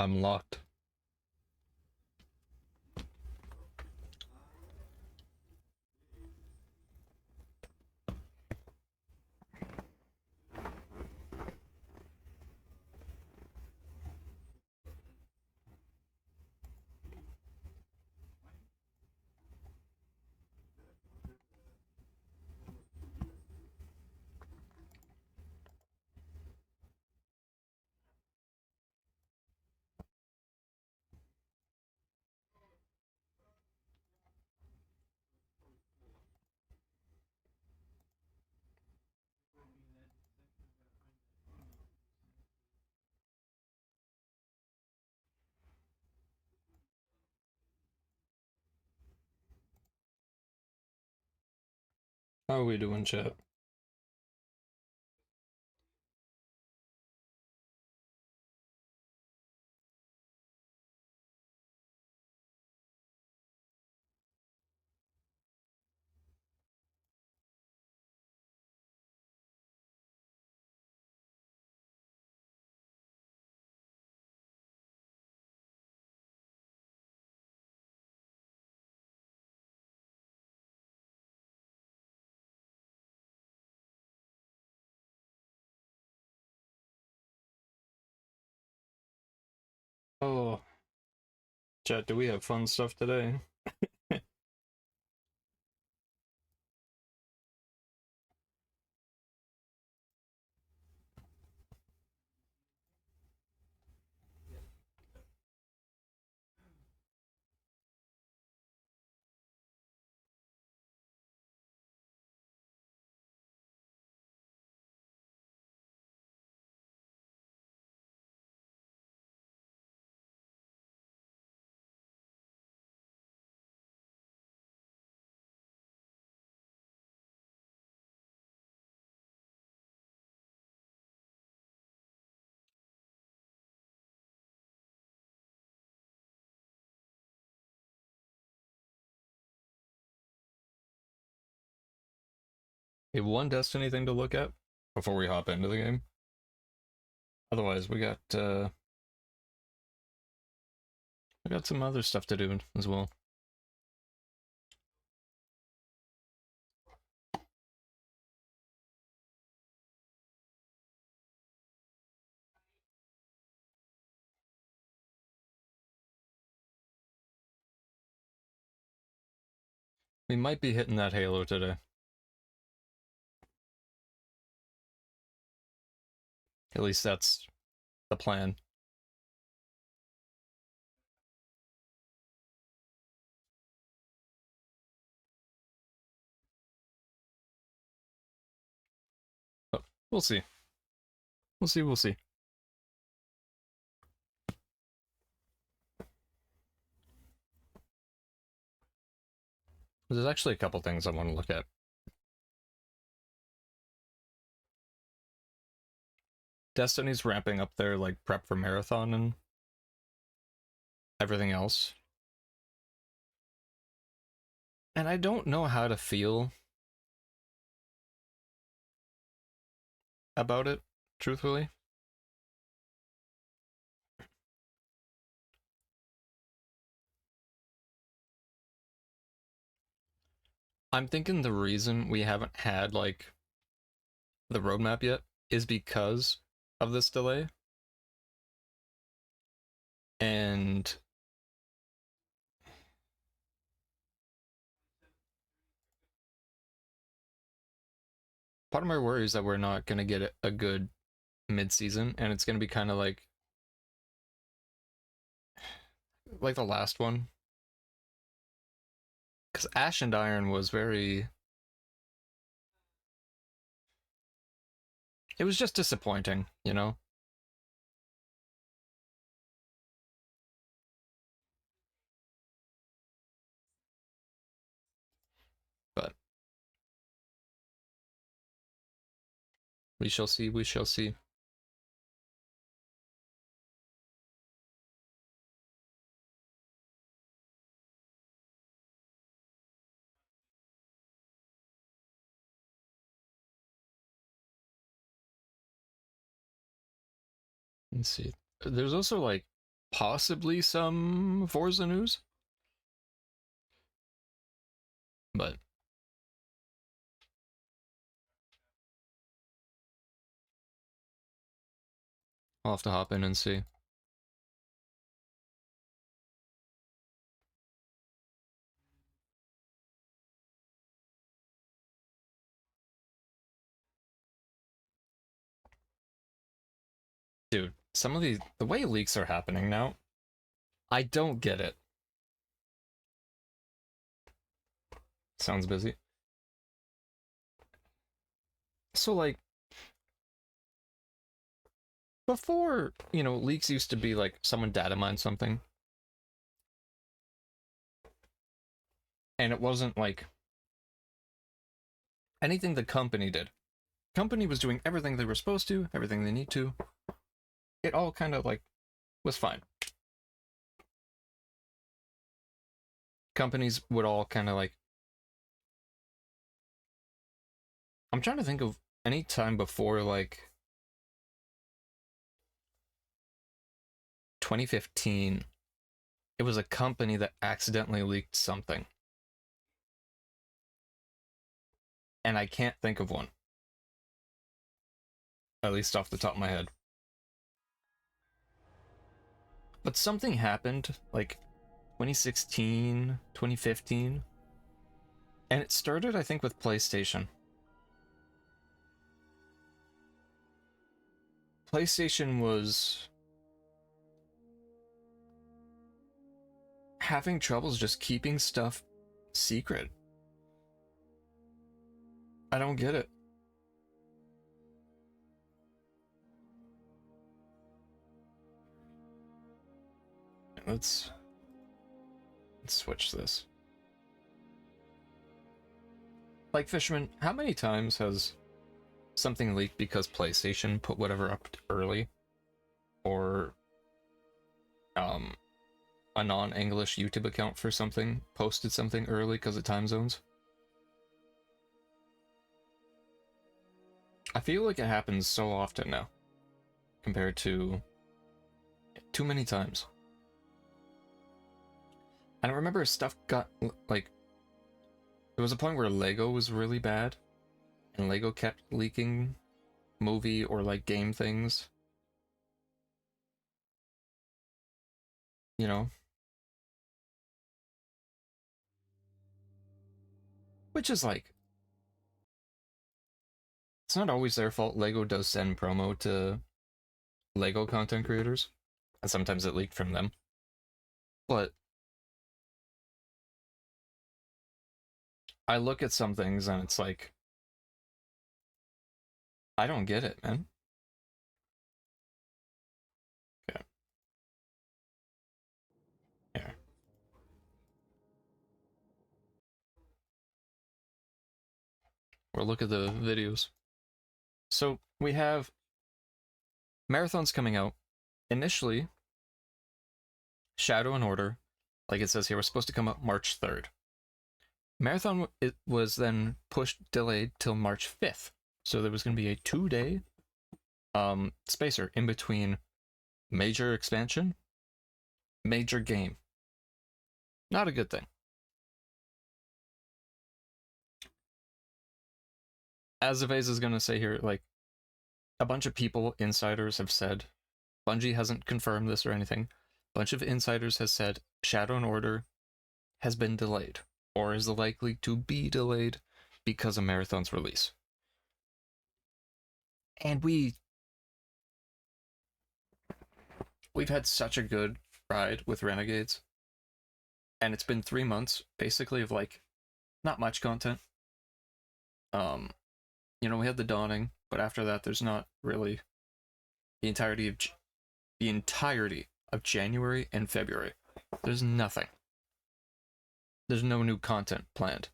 I'm locked. How are we doing, chat? Oh, chat, do we have fun stuff today? We have one Destiny thing to look at before we hop into the game. Otherwise, we got some other stuff to do as well. We might be hitting that Halo today. At least that's the plan. But we'll see. We'll see. There's actually a couple things I want to look at. Destiny's ramping up their like prep for marathon and everything else. And I don't know how to feel about it, truthfully. I'm thinking the reason we haven't had like the roadmap yet is because of this delay. And part of my worry is that we're not going to get a good mid-season, and it's going to be kind of like the last one. Because Ash and Iron was very... It was just disappointing, you know? But we shall see, we shall see. Let's see. There's also like possibly some Forza news, but I'll have to hop in and see. Dude, some of the way leaks are happening now, I don't get it. Sounds busy. So like before, leaks used to be like someone data mined something, and it wasn't like anything the company did. Company was doing everything they were supposed to, everything they need to. It all kind of like was fine. Companies would all kind of like, I'm trying to think of any time before like 2015, it was a company that accidentally leaked something. And I can't think of one. At least off the top of my head. But something happened like 2016, 2015. And it started, I think, with PlayStation. PlayStation was having troubles just keeping stuff secret. I don't get it. Let's switch this. Like, Fishman, how many times has something leaked because PlayStation put whatever up early? Or a non-English YouTube account for something posted something early because of time zones? I feel like it happens so often now compared to too many times. And I remember stuff got like, there was a point where Lego was really bad and Lego kept leaking movie or like game things, you know, which is like, it's not always their fault. Lego does send promo to Lego content creators, and sometimes it leaked from them. But I look at some things and it's like, I don't get it, man. Okay. Yeah. Or look at the videos. So we have marathons coming out. Initially, Shadow and Order, like it says here, was supposed to come out March 3rd. Marathon it was then delayed till March 5th. So there was going to be a 2-day spacer in between major expansion, major game. Not a good thing. As Zavez is going to say here, like, a bunch of people, insiders, have said, Bungie hasn't confirmed this or anything, a bunch of insiders has said Shadow and Order has been delayed, or is likely to be delayed because of Marathon's release. And we've had such a good ride with Renegades, and it's been 3 months, basically, of, like, not much content. We had the Dawning, but after that, there's not really the entirety of January and February. There's nothing. There's no new content planned.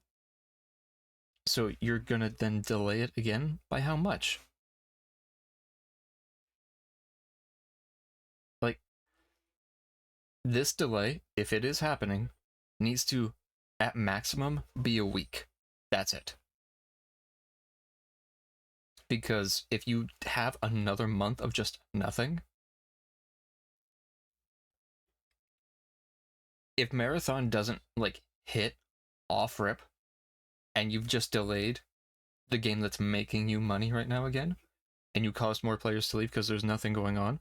So you're gonna then delay it again? By how much? Like, this delay, if it is happening, needs to, at maximum, be a week. That's it. Because if you have another month of just nothing, if Marathon doesn't like hit off rip and you've just delayed the game that's making you money right now again, and you caused more players to leave because there's nothing going on,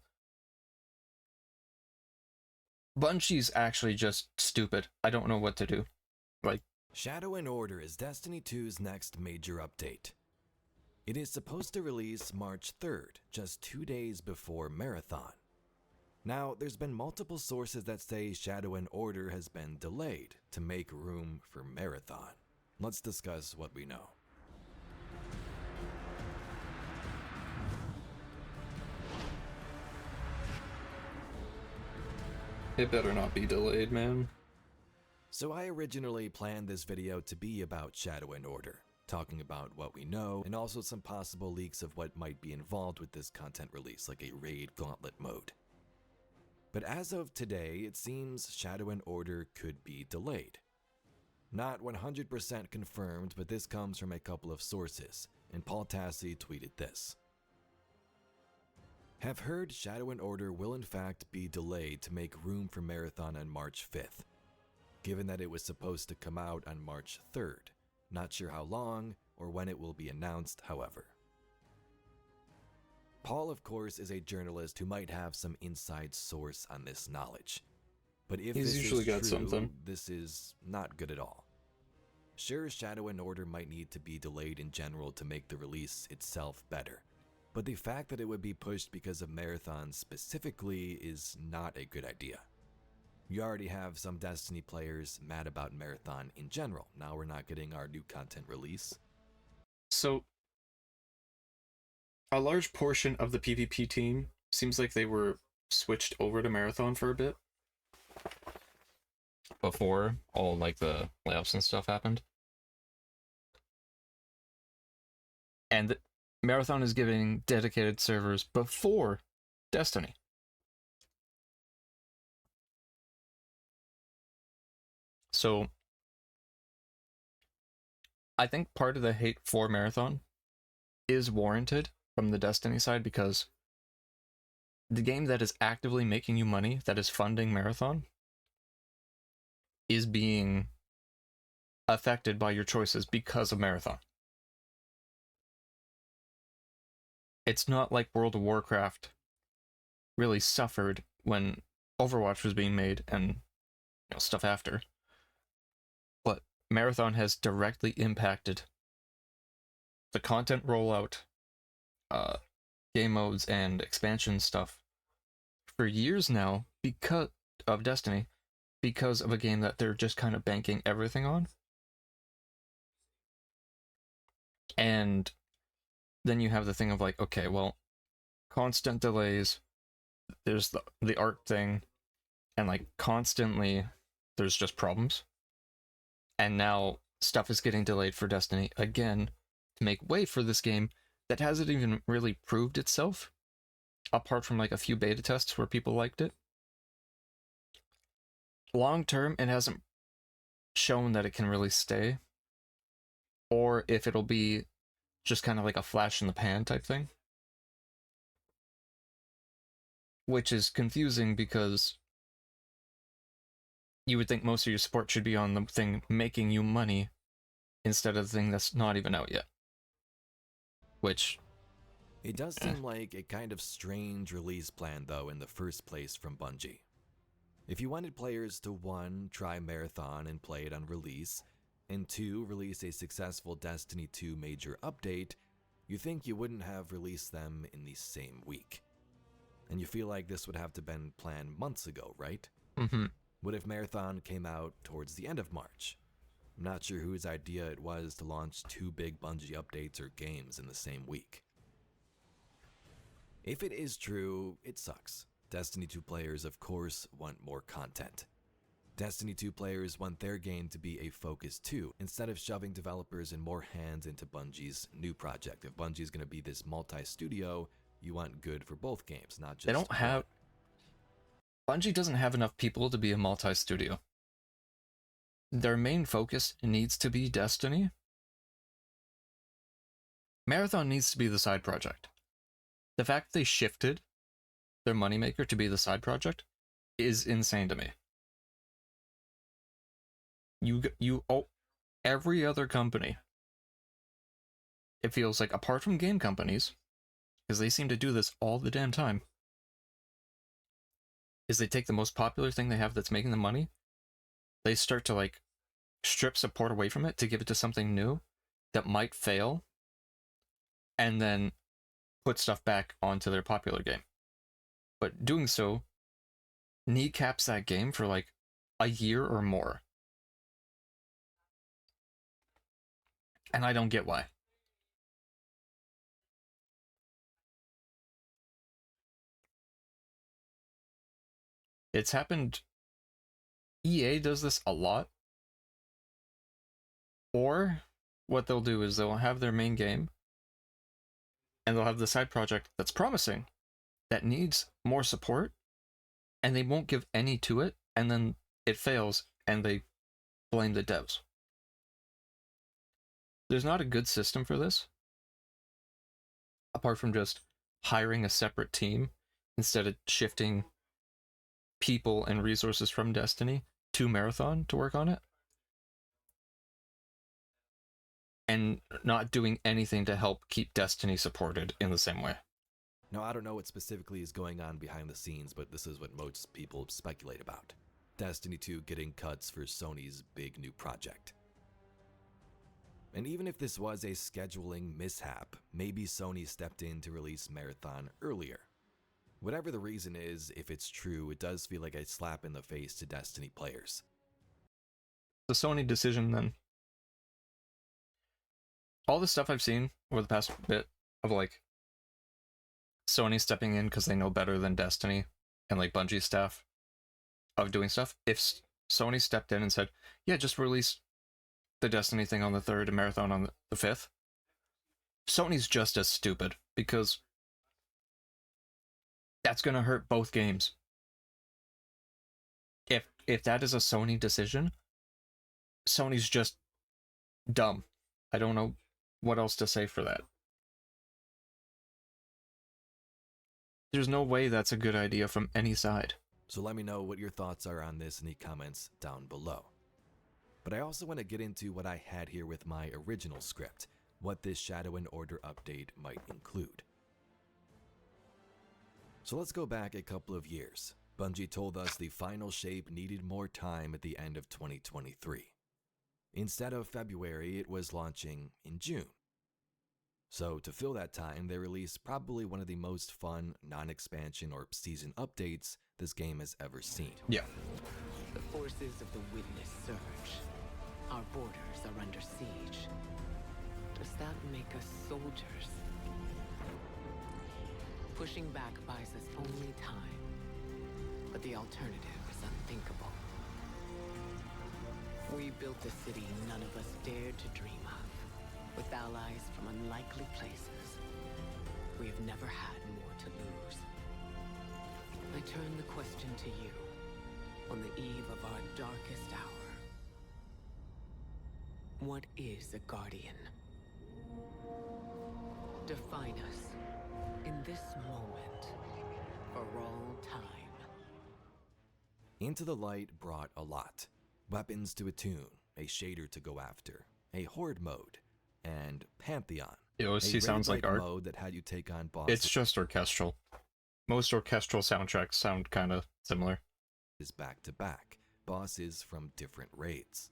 Bungie's actually just stupid. I don't know what to do. Like, Shadow and Order is Destiny 2's next major update. It is supposed to release March 3rd, just 2 days before Marathon. Now, there's been multiple sources that say Shadow and Order has been delayed to make room for Marathon. Let's discuss what we know. it better not be delayed, man. So I originally planned this video to be about Shadow and Order, talking about what we know and also some possible leaks of what might be involved with this content release, like a raid gauntlet mode. But as of today, it seems Shadow and Order could be delayed. Not 100% confirmed, but this comes from a couple of sources, and Paul Tassi tweeted this. Have heard Shadow and Order will in fact be delayed to make room for Marathon on March 5th, given that it was supposed to come out on March 3rd. Not sure how long or when it will be announced, however. Paul, of course, is a journalist who might have some inside source on this knowledge. But if He's this usually is got true, something. this is not good at all. Sure, Shadow and Order might need to be delayed in general to make the release itself better, but the fact that it would be pushed because of Marathon specifically is not a good idea. You already have some Destiny players mad about Marathon in general. Now we're not getting our new content release. So, a large portion of the PvP team seems like they were switched over to Marathon for a bit before all like the layoffs and stuff happened. And Marathon is giving dedicated servers before Destiny. So I think part of the hate for Marathon is warranted from the Destiny side, because the game that is actively making you money, that is funding Marathon, is being affected by your choices because of Marathon. It's not like World of Warcraft really suffered when Overwatch was being made and stuff after. But Marathon has directly impacted the content rollout, game modes, and expansion stuff for years now because of Destiny, because of a game that they're just kind of banking everything on. And then you have the thing of like, okay, well, constant delays, there's the art thing, and like constantly there's just problems. And now stuff is getting delayed for Destiny again to make way for this game that hasn't even really proved itself, apart from like a few beta tests where people liked it. Long term, it hasn't shown that it can really stay, or if it'll be just kind of like a flash in the pan type thing. Which is confusing because you would think most of your support should be on the thing making you money instead of the thing that's not even out yet. Which... It does seem like a kind of strange release plan, though, in the first place from Bungie. If you wanted players to 1. Try Marathon and play it on release, and 2. Release a successful Destiny 2 major update, you think you wouldn't have released them in the same week. And you feel like this would have to been planned months ago, right? Mm-hmm. What if Marathon came out towards the end of March? I'm not sure whose idea it was to launch 2 big Bungie updates or games in the same week. If it is true, it sucks. Destiny 2 players, of course, want more content. Destiny 2 players want their game to be a focus too, instead of shoving developers and more hands into Bungie's new project. If Bungie's going to be this multi-studio, you want good for both games, not just They don't have... Bungie doesn't have enough people to be a multi-studio. Their main focus needs to be Destiny. Marathon needs to be the side project. The fact they shifted their moneymaker to be the side project is insane to me. Every other company, it feels like, apart from game companies, because they seem to do this all the damn time, is they take the most popular thing they have that's making them money, they start to like strip support away from it to give it to something new that might fail, and then put stuff back onto their popular game. But doing so kneecaps that game for like a year or more. And I don't get why. It's happened. EA does this a lot. Or what they'll do is they'll have their main game, and they'll have the side project that's promising, that needs more support, and they won't give any to it, and then it fails, and they blame the devs. There's not a good system for this, apart from just hiring a separate team instead of shifting people and resources from Destiny to Marathon to work on it, and not doing anything to help keep Destiny supported in the same way. Now, I don't know what specifically is going on behind the scenes, but this is what most people speculate about. Destiny 2 getting cuts for Sony's big new project. And even if this was a scheduling mishap, maybe Sony stepped in to release Marathon earlier. Whatever the reason is, if it's true, it does feel like a slap in the face to Destiny players. The Sony decision, then. All the stuff I've seen over the past bit of like Sony stepping in because they know better than Destiny and like Bungie staff of doing stuff. If Sony stepped in and said, yeah, just release the Destiny thing on the 3rd and Marathon on the 5th, Sony's just as stupid, because that's going to hurt both games. If that is a Sony decision, Sony's just dumb. I don't know what else to say for that. There's no way that's a good idea from any side. So let me know what your thoughts are on this in the comments down below. But I also want to get into what I had here with my original script, what this Shadow and Order update might include. So let's go back a couple of years. Bungie told us the final shape needed more time at the end of 2023. Instead of February, it was launching in June. So to fill that time, they released probably one of the most fun non-expansion or season updates this game has ever seen. Yeah. The forces of the Witness surge. Our borders are under siege. Does that make us soldiers? Pushing back buys us only time, but the alternative is unthinkable. We built a city none of us dared to dream of, with allies from unlikely places. We have never had more to lose. I turn the question to you, on the eve of our darkest hour. What is a Guardian? Define us, in this moment, for all time. Into the Light brought a lot. Weapons to attune, a shader to go after, a horde mode, and Pantheon. It OST sounds like art. Mode that had you take on bosses. It's just orchestral. Most orchestral soundtracks sound kind of similar. Is back to back, bosses from different raids.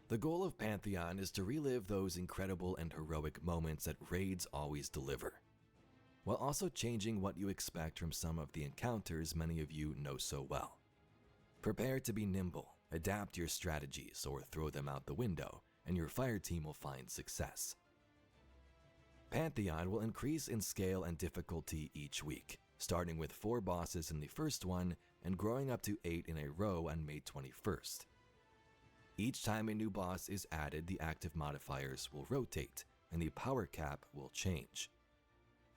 The goal of Pantheon is to relive those incredible and heroic moments that raids always deliver, while also changing what you expect from some of the encounters many of you know so well. Prepare to be nimble, adapt your strategies, or throw them out the window, and your fire team will find success. Pantheon will increase in scale and difficulty each week, starting with 4 bosses in the first one and growing up to 8 in a row on May 21st. Each time a new boss is added, the active modifiers will rotate, and the power cap will change.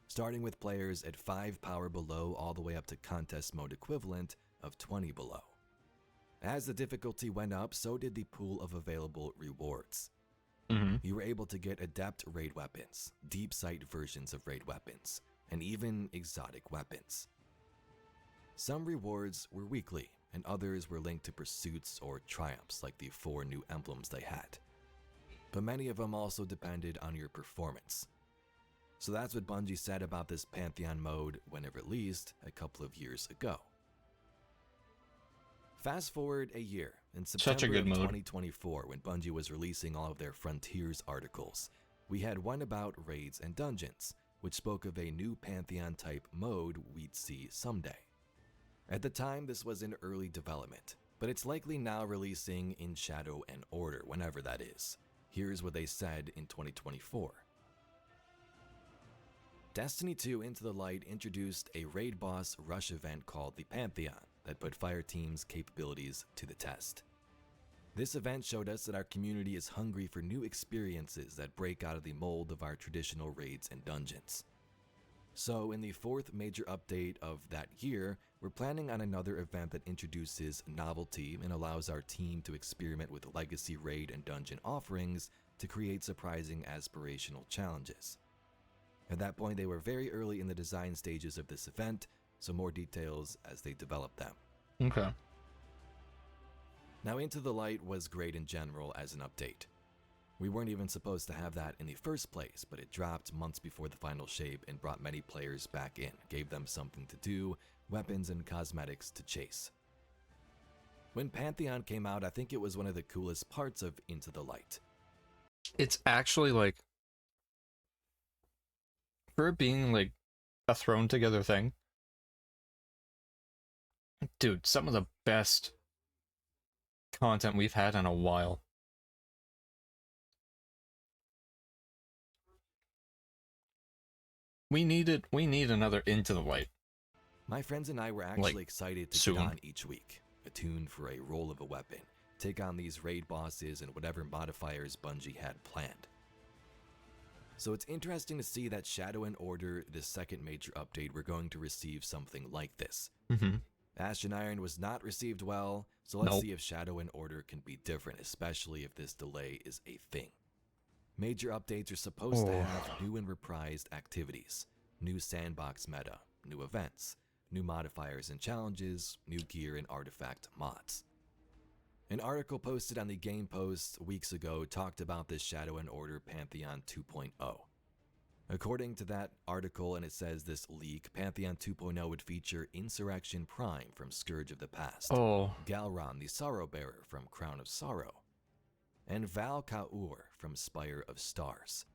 Starting with players at 5 power below all the way up to contest mode equivalent of 20 below. As the difficulty went up, so did the pool of available rewards. You were able to get adept raid weapons, deep sight versions of raid weapons, and even exotic weapons. Some rewards were weekly, and others were linked to pursuits or triumphs like the 4 new emblems they had. But many of them also depended on your performance. So that's what Bungie said about this Pantheon mode when it released a couple of years ago. Fast forward a year, in September good of mode. 2024, when Bungie was releasing all of their Frontiers articles, we had one about raids and dungeons, which spoke of a new Pantheon type mode we'd see someday. At the time, this was in early development, but it's likely now releasing in Shadow and Order, whenever that is. Here's what they said in 2024. Destiny 2 Into the Light introduced a raid boss rush event called the Pantheon that put Fireteam's capabilities to the test. This event showed us that our community is hungry for new experiences that break out of the mold of our traditional raids and dungeons. So in the 4th major update of that year, we're planning on another event that introduces novelty and allows our team to experiment with legacy raid and dungeon offerings to create surprising aspirational challenges. At that point, they were very early in the design stages of this event, so more details as they develop them. Okay. Now, Into the Light was great in general as an update. We weren't even supposed to have that in the first place, but it dropped months before the final shape and brought many players back in, gave them something to do, weapons and cosmetics to chase. When Pantheon came out, I think it was one of the coolest parts of Into the Light. It's actually like, for it being like a thrown together thing, dude, some of the best content we've had in a while. We need another Into the Light. My friends and I were actually excited to soon. get on each week, attuned for a roll of a weapon, take on these raid bosses and whatever modifiers Bungie had planned. So it's interesting to see that Shadow and Order, this second major update, we're going to receive something like this. Mm-hmm. Ashen Iron was not received well, so let's Nope. see if Shadow and Order can be different, especially if this delay is a thing. Major updates are supposed to have new and reprised activities, new sandbox meta, new events, new modifiers and challenges, new gear and artifact mods. An article posted on the Game Post weeks ago talked about this Shadow and Order Pantheon 2.0. According to that article, and it says this leak, Pantheon 2.0 would feature Insurrection Prime from Scourge of the Past, Galron the Sorrow Bearer from Crown of Sorrow, and Val Ka'ur from Spire of Stars.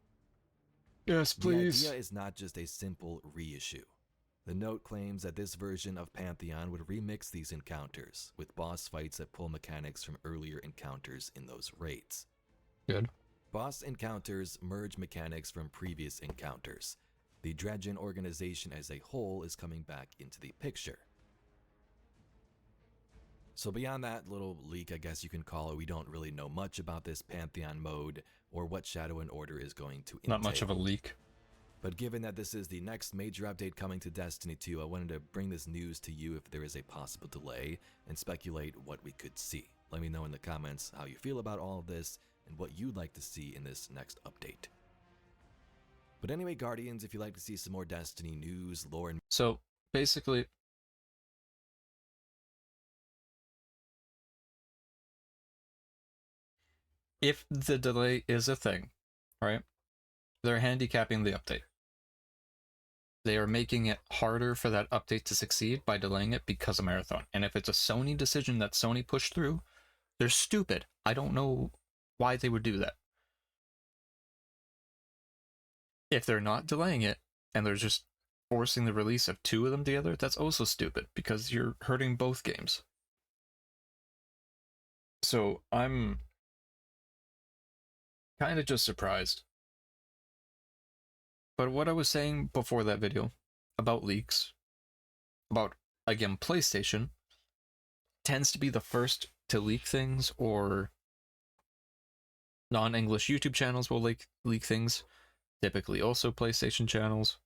Yes, please. The idea is not just a simple reissue. The note claims that this version of Pantheon would remix these encounters, with boss fights that pull mechanics from earlier encounters in those raids. Good. Boss encounters merge mechanics from previous encounters. The Dredgen organization as a whole is coming back into the picture. So beyond that little leak, I guess you can call it, we don't really know much about this Pantheon mode or what Shadow and Order is going to entail. Not much of a leak. But given that this is the next major update coming to Destiny 2, I wanted to bring this news to you if there is a possible delay and speculate what we could see. Let me know in the comments how you feel about all of this and what you'd like to see in this next update. But anyway, Guardians, if you'd like to see some more Destiny news, lore, and So basically, if the delay is a thing, right? They're handicapping the update. They are making it harder for that update to succeed by delaying it because of Marathon. And if it's a Sony decision that Sony pushed through, they're stupid. I don't know why they would do that. If they're not delaying it and they're just forcing the release of 2 of them together, that's also stupid because you're hurting both games. So I'm kind of just surprised. But what I was saying before that video about leaks, about, again, PlayStation, tends to be the first to leak things, or non-English YouTube channels will leak things, typically also PlayStation channels.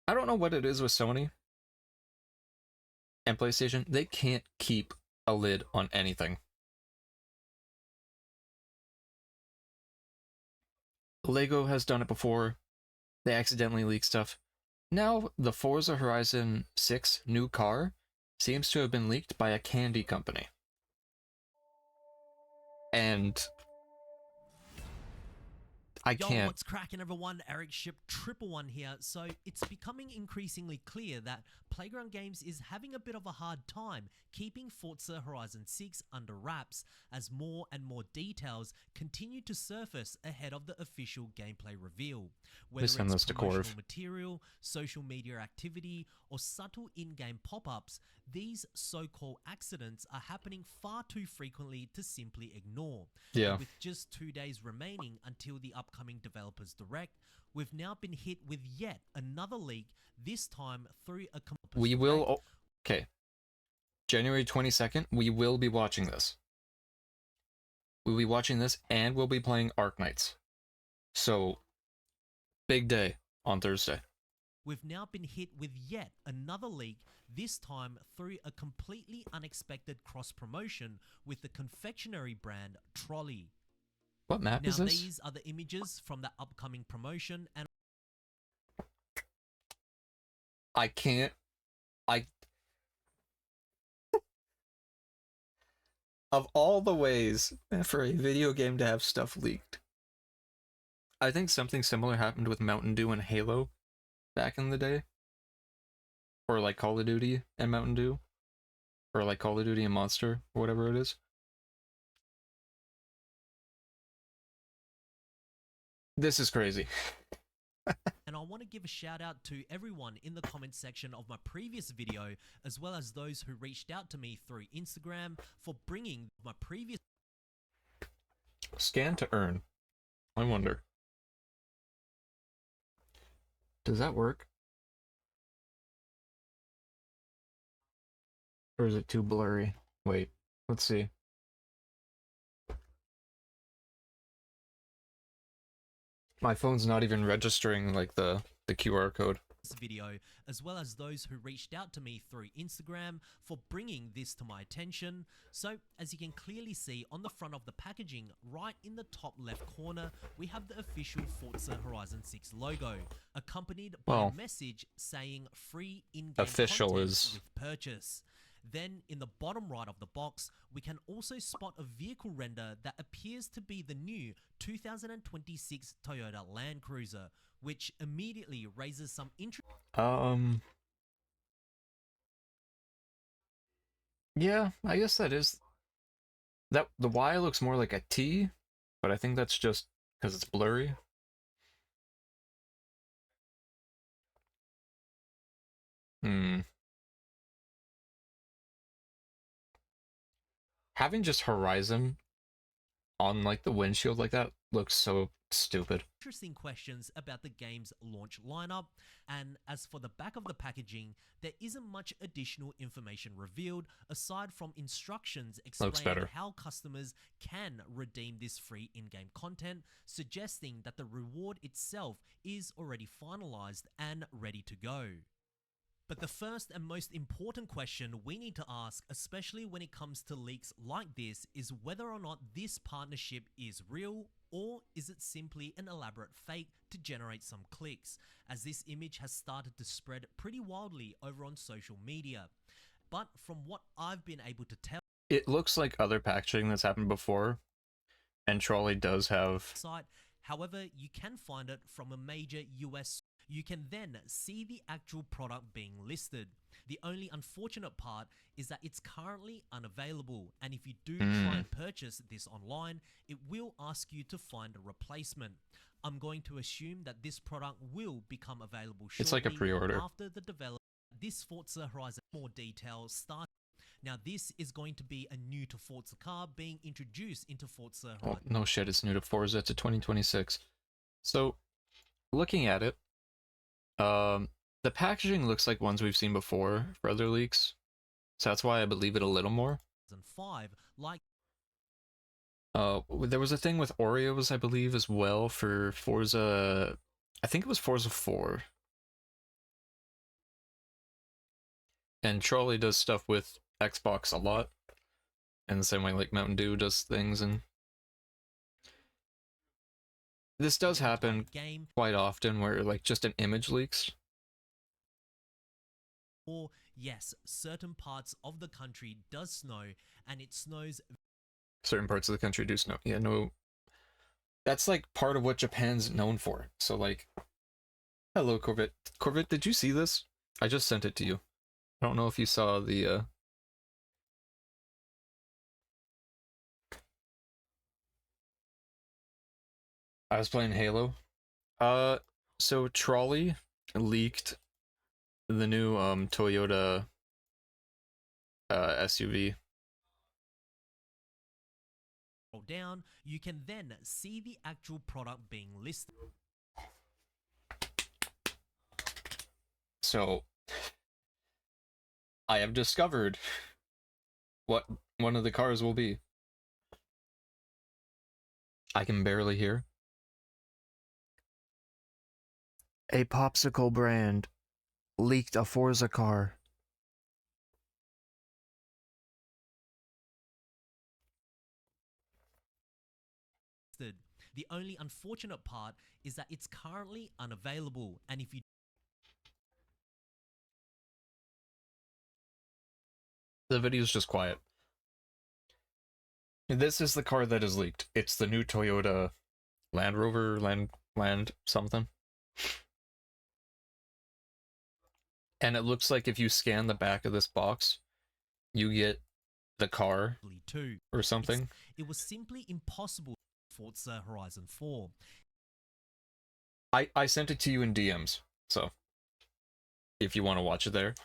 I don't know what it is with Sony and PlayStation. They can't keep a lid on anything. Lego has done it before. They accidentally leak stuff. Now, the Forza Horizon 6 new car seems to have been leaked by a candy company. And I Yo, can't. what's cracking, everyone? Eric Ship 111 here. So it's becoming increasingly clear that Playground Games is having a bit of a hard time keeping Forza Horizon 6 under wraps as more and more details continue to surface ahead of the official gameplay reveal. Whether send it's this to promotional Corv. material, social media activity, or subtle in-game pop-ups, these so-called accidents are happening far too frequently to simply ignore. Yeah. And with just 2 days remaining until the upcoming Developers Direct, we've now been hit with yet another leak, this time through a We will. Okay. January 22nd, we will be watching this. We'll be watching this and we'll be playing Arknights. So, big day on Thursday. We've now been hit with yet another leak, this time through a completely unexpected cross-promotion with the confectionery brand Trolley. What map Now is this? these are the images from the upcoming promotion, and I can't. Of all the ways for a video game to have stuff leaked, I think something similar happened with Mountain Dew and Halo back in the day. Or like Call of Duty and Mountain Dew. Or like Call of Duty and Monster, or whatever it is. This is crazy. And I want to give a shout out to everyone in the comment section of my previous video, as well as those who reached out to me through Instagram for bringing my previous Scan to earn. I wonder. Does that work? Or is it too blurry? Wait, let's see. My phone's not even registering like the QR code. video, as well as those who reached out to me through Instagram for bringing this to my attention. So, as you can clearly see on the front of the packaging, right in the top left corner, we have the official Forza Horizon 6 logo, accompanied by a message saying free in-game official content is with purchase. Then, in the bottom right of the box, we can also spot a vehicle render that appears to be the new 2026 Toyota Land Cruiser, which immediately raises some interest. Yeah, I guess that is. That the Y looks more like a T, but I think that's just because it's blurry. Having just Horizon on like the windshield like that looks so stupid. Interesting questions about the game's launch lineup, and as for the back of the packaging, there isn't much additional information revealed aside from instructions explaining how customers can redeem this free in-game content, suggesting that the reward itself is already finalized and ready to go. But the first and most important question we need to ask, especially when it comes to leaks like this, is whether or not this partnership is real, or is it simply an elaborate fake to generate some clicks, as this image has started to spread pretty wildly over on social media. But from what I've been able to tell, it looks like other packaging that's happened before, and Trolley does have site. However, you can find it from a major US. You can then see the actual product being listed. The only unfortunate part is that it's currently unavailable, and if you do try and purchase this online, it will ask you to find a replacement. I'm going to assume that this product will become available shortly. It's like a pre-order. After the development. This Forza Horizon more details start. Now this is going to be a new to Forza car being introduced into Forza Horizon. Oh, no shit, it's new to Forza to 2026. So, looking at it, the packaging looks like ones we've seen before for other leaks, so that's why I believe it a little more. 5, like there was a thing with Oreos, I believe, as well for Forza. I think it was Forza 4. And Trolley does stuff with Xbox a lot, in the same way like Mountain Dew does things, and this does happen quite often where like just an image leaks. Or yes, certain parts of the country does snow, and it snows. Certain parts of the country do snow. Yeah, no. That's like part of what Japan's known for. So like, hello Corvette. Corvette, did you see this? I just sent it to you. I don't know if you saw the I was playing Halo. So Trolley leaked the new Toyota SUV. Down, you can then see the actual product being listed. So I have discovered what one of the cars will be. I can barely hear. A popsicle brand leaked a Forza car. The only unfortunate part is that it's currently unavailable, and if you the video's just quiet. This is the car that is leaked. It's the new Toyota Land Rover, Land something. And it looks like if you scan the back of this box, you get the car or something. It was simply impossible. Forza Horizon 4. I sent it to you in DMs, so if you want to watch it there.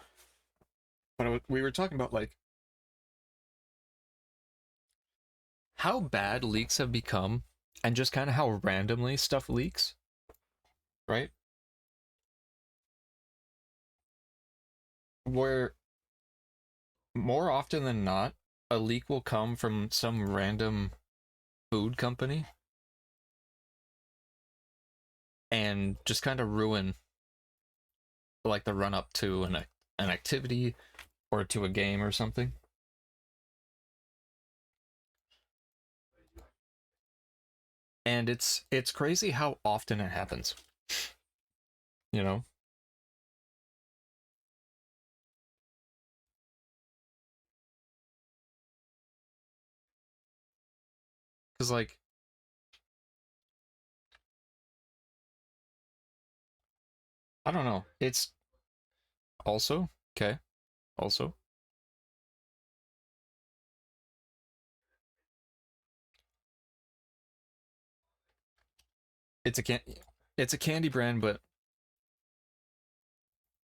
But we were talking about like how bad leaks have become and just kind of how randomly stuff leaks, right? Where more often than not, a leak will come from some random food company and just kind of ruin like the run up to an activity or to a game or something. And it's crazy how often it happens. You know? Cuz like I don't know. It's also okay. Also it's a candy brand, but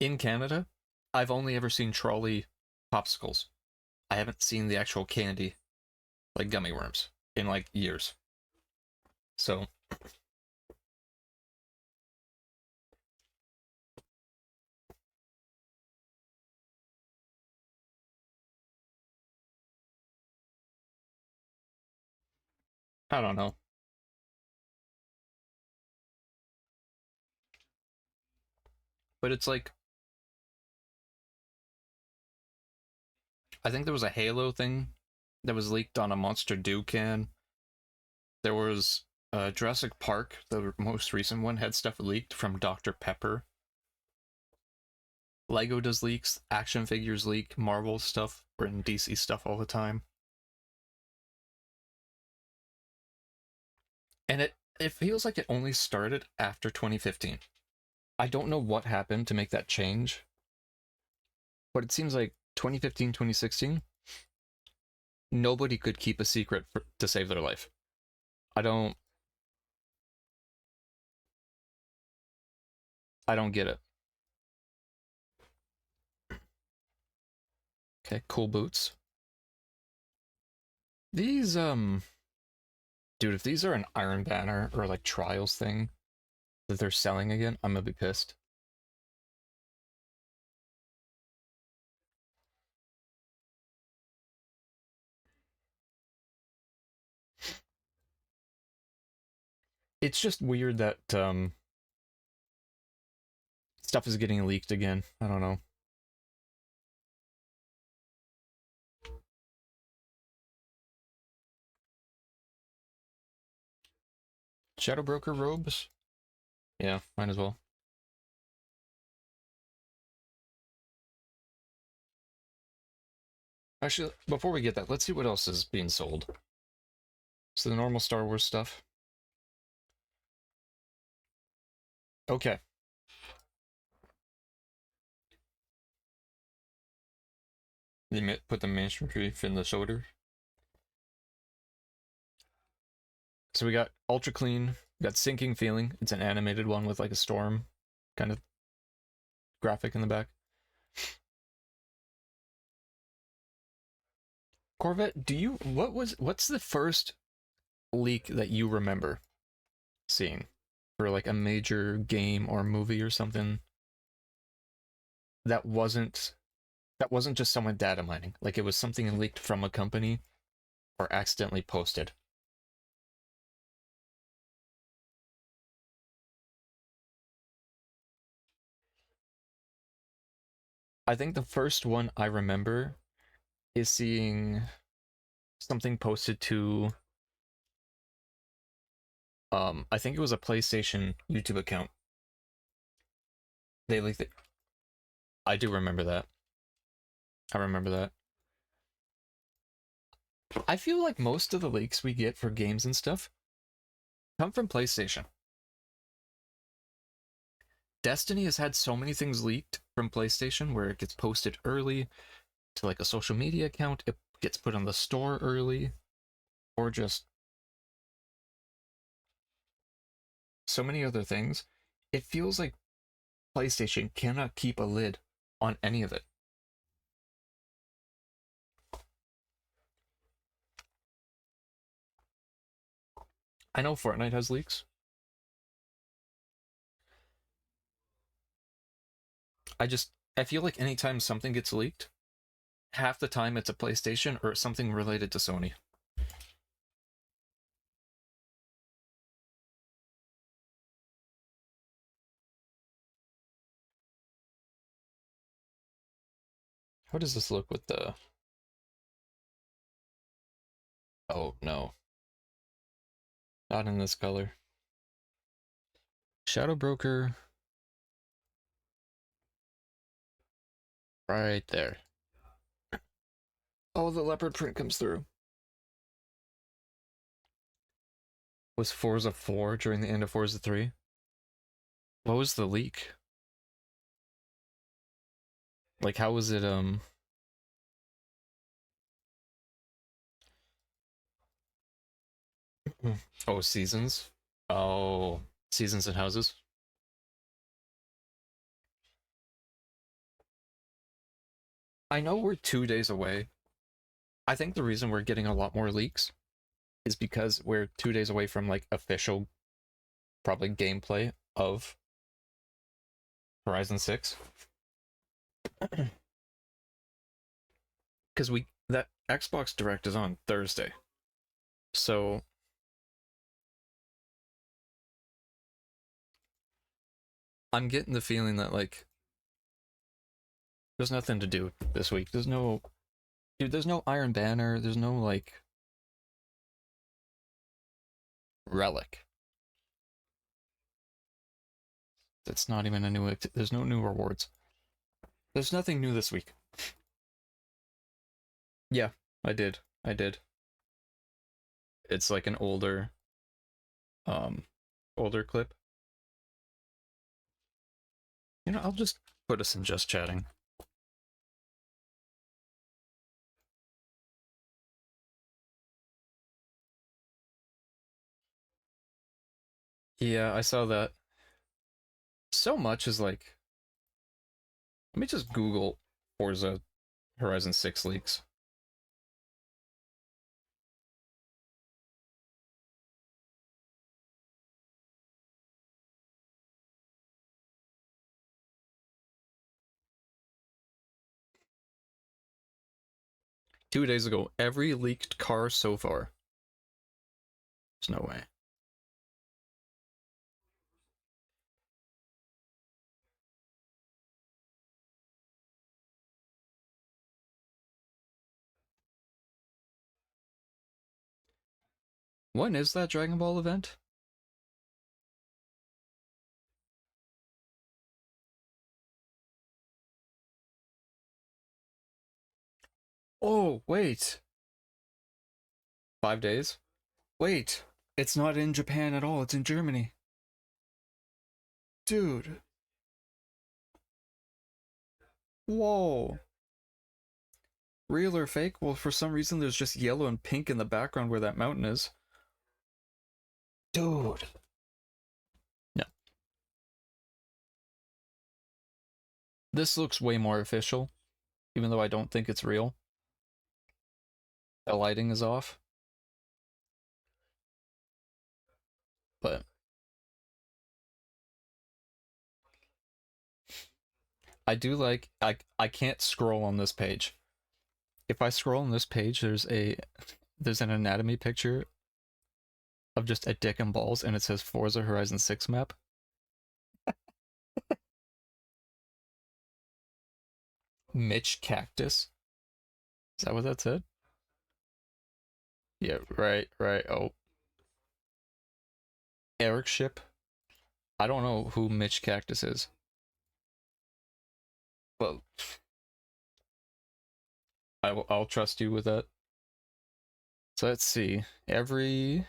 in Canada, I've only ever seen Trolley popsicles. I haven't seen the actual candy, like gummy worms, in like years. So I don't know. But it's like I think there was a Halo thing that was leaked on a Monster Dew can. There was Jurassic Park, the most recent one, had stuff leaked from Dr. Pepper. Lego does leaks, action figures leak, Marvel stuff, and DC stuff all the time. And it feels like it only started after 2015. I don't know what happened to make that change, but it seems like 2015, 2016, nobody could keep a secret to save their life. I don't get it. Okay, cool boots. These, dude, if these are an Iron Banner or like Trials thing that they're selling again, I'm gonna be pissed. It's just weird that, stuff is getting leaked again. I don't know. Shadow Broker robes? Yeah, might as well. Actually, before we get that, let's see what else is being sold. So the normal Star Wars stuff. Okay. They put the mainstream brief in the shoulder. So we got Ultra Clean, we got Sinking Feeling. It's an animated one with like a storm kind of graphic in the back. Corvette, what's the first leak that you remember seeing for like a major game or movie or something that wasn't just someone data mining, like it was something leaked from a company or accidentally posted? I think the first one I remember is seeing something posted to I think it was a PlayStation YouTube account. They leaked it. I do remember that. I remember that. I feel like most of the leaks we get for games and stuff come from PlayStation. Destiny has had so many things leaked from PlayStation where it gets posted early to like a social media account, it gets put on the store early, or just so many other things. It feels like PlayStation cannot keep a lid on any of it. I know Fortnite has leaks. I feel like anytime something gets leaked, half the time it's a PlayStation or something related to Sony. How does this look with the... Oh, no. Not in this color. Shadow Broker. Right there. Oh, the leopard print comes through. Was Forza 4 during the end of Forza 3? What was the leak? Like, how was it, Oh, seasons? Oh, seasons and houses? I know we're 2 days away. I think the reason we're getting a lot more leaks is because we're 2 days away from, like, official, probably gameplay of Horizon 6. Because that Xbox Direct is on Thursday. So I'm getting the feeling that, like, there's nothing to do this week. There's no Iron Banner, there's no, like, Relic. That's not even a new there's no new rewards. There's nothing new this week. Yeah, I did. It's like an older clip. You know, I'll just put us in just chatting. Yeah, I saw that. So much is like... Let me just Google Forza Horizon 6 leaks. Two days ago, every leaked car so far. There's no way. When is that Dragon Ball event? Oh, wait. 5 days? Wait. It's not in Japan at all. It's in Germany. Dude. Whoa. Real or fake? Well, for some reason, there's just yellow and pink in the background where that mountain is. Dude. No. This looks way more official, even though I don't think it's real. The lighting is off. But I do like, I can't scroll on this page. If I scroll on this page, there's an anatomy picture of just a dick and balls, and it says Forza Horizon 6 map. Mitch Cactus. Is that what that said? Yeah, right. Oh. Eric Ship. I don't know who Mitch Cactus is. Well, I'll trust you with that. So let's see. Every...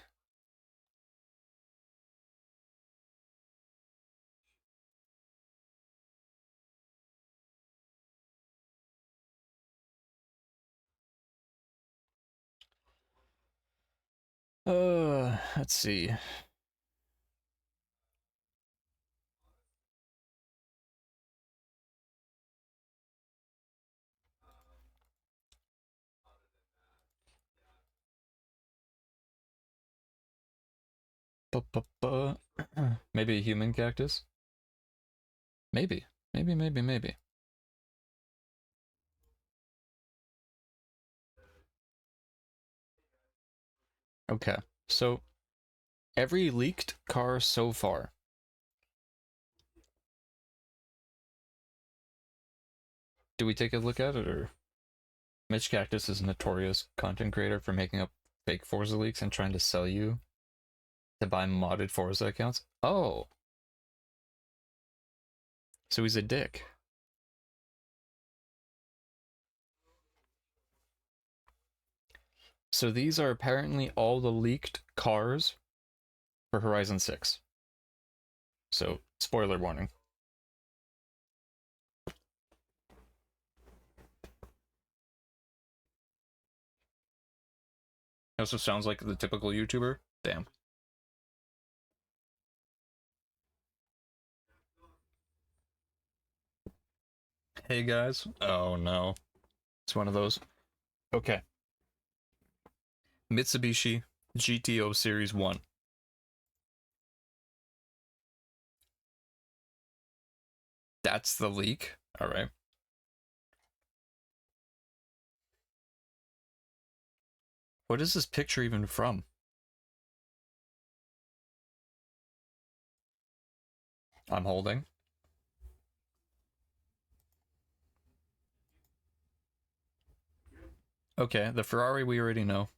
let's see. Maybe a human cactus? Maybe. Maybe. Okay, so every leaked car so far. Do we take a look at it, or? Mitch Cactus is a notorious content creator for making up fake Forza leaks and trying to sell you to buy modded Forza accounts. Oh. So he's a dick. So these are apparently all the leaked cars for Horizon 6. So, spoiler warning. Also sounds like the typical YouTuber. Damn. Hey guys. Oh no. It's one of those. Okay. Mitsubishi GTO Series 1. That's the leak? Alright. What is this picture even from? I'm holding. Okay, the Ferrari we already know.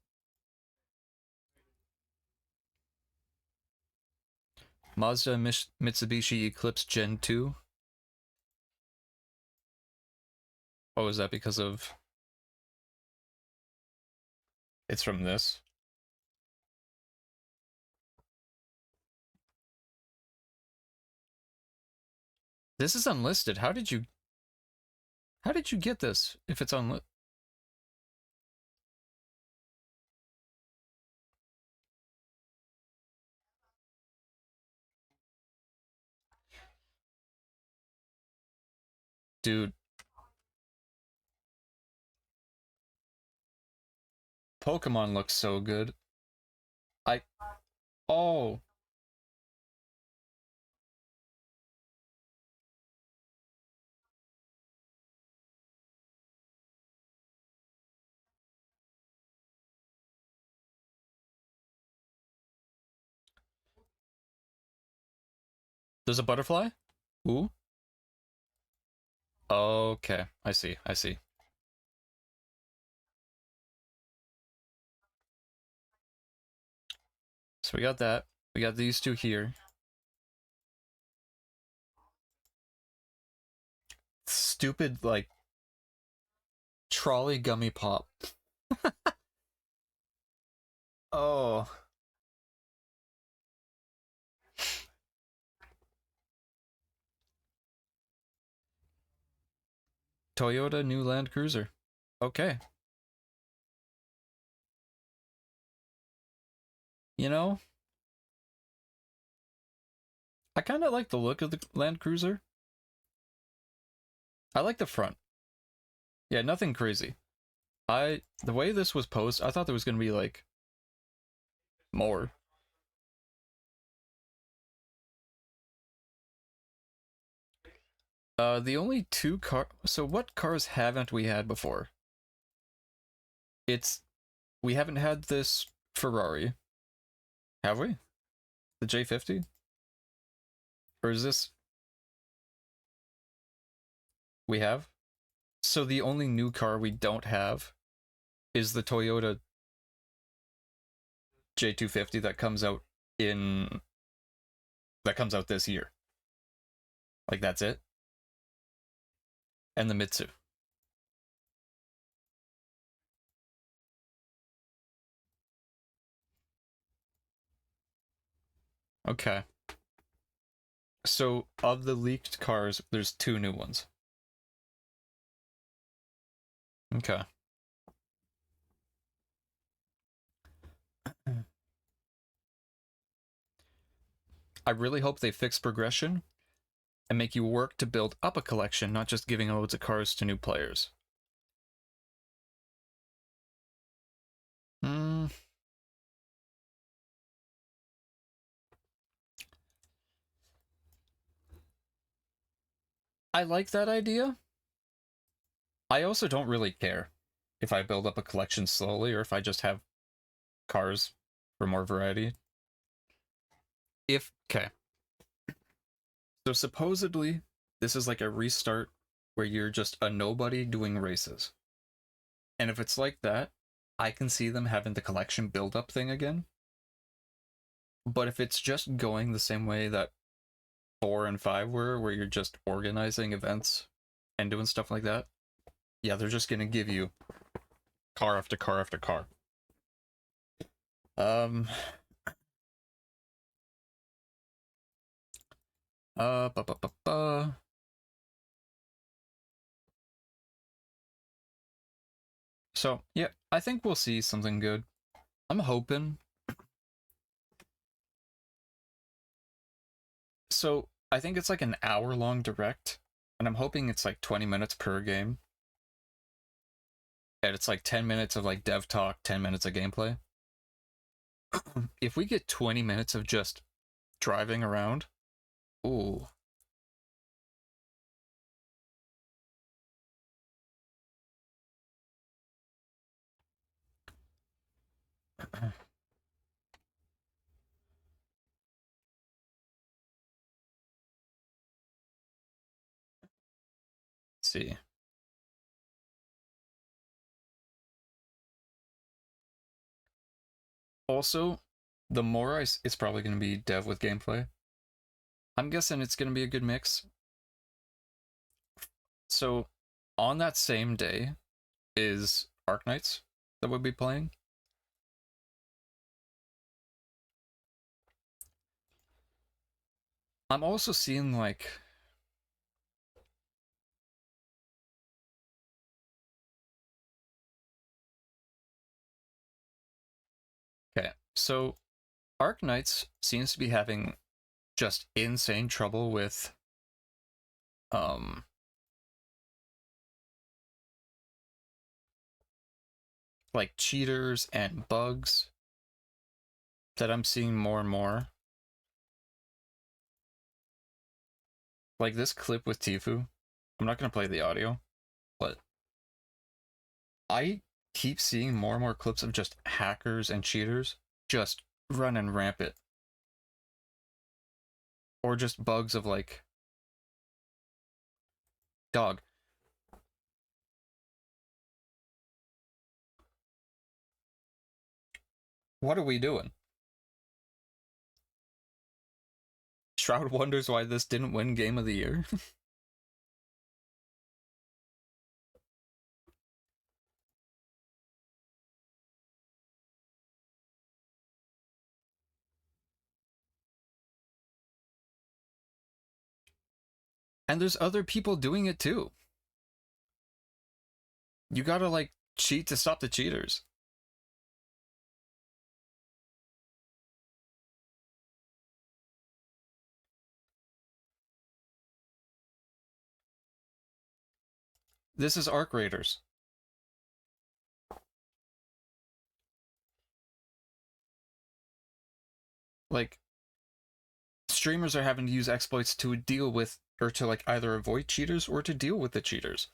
Mazda Mitsubishi Eclipse Gen 2. Oh, is that because of... It's from this? This is unlisted. How did you get this if it's unlisted? Dude. Pokemon looks so good. Oh. There's a butterfly? Ooh. Okay, I see. So we got that. We got these two here. Stupid, like, trolley gummy pop. Oh. Toyota new Land Cruiser. Okay. You know, I kind of like the look of the Land Cruiser. I like the front. Yeah, nothing crazy. The way this was posed, I thought there was going to be like more. The only two so what cars haven't we had before? We haven't had this Ferrari. Have we? The J50? Or is this... We have? So the only new car we don't have is the Toyota J250 that comes out this year. Like, that's it. And the Mitsu. Okay. So, of the leaked cars, there's 2 new ones. Okay. I really hope they fix progression and make you work to build up a collection, not just giving loads of cars to new players. I like that idea. I also don't really care if I build up a collection slowly or if I just have cars for more variety. Okay. So supposedly, this is like a restart where you're just a nobody doing races. And if it's like that, I can see them having the collection build-up thing again. But if it's just going the same way that 4 and 5 were, where you're just organizing events and doing stuff like that, yeah, they're just gonna give you car after car after car. So, yeah, I think we'll see something good. I'm hoping. So, I think it's like an hour-long direct, and I'm hoping it's like 20 minutes per game. And it's like 10 minutes of like dev talk, 10 minutes of gameplay. If we get 20 minutes of just driving around, ooh. See. Also, the more it's probably going to be dev with gameplay. I'm guessing it's going to be a good mix. So, on that same day is Arknights that we'll be playing. I'm also seeing like... Okay, so Arknights seems to be having just insane trouble with like cheaters and bugs that I'm seeing more and more. Like this clip with Tfue. I'm not going to play the audio, but I keep seeing more and more clips of just hackers and cheaters just running rampant. Or just bugs of like... Dog. What are we doing? Shroud wonders why this didn't win Game of the Year. And there's other people doing it too. You gotta, like, cheat to stop the cheaters. This is Arc Raiders. Like, streamers are having to use exploits to deal with, or to, like, either avoid cheaters or to deal with the cheaters.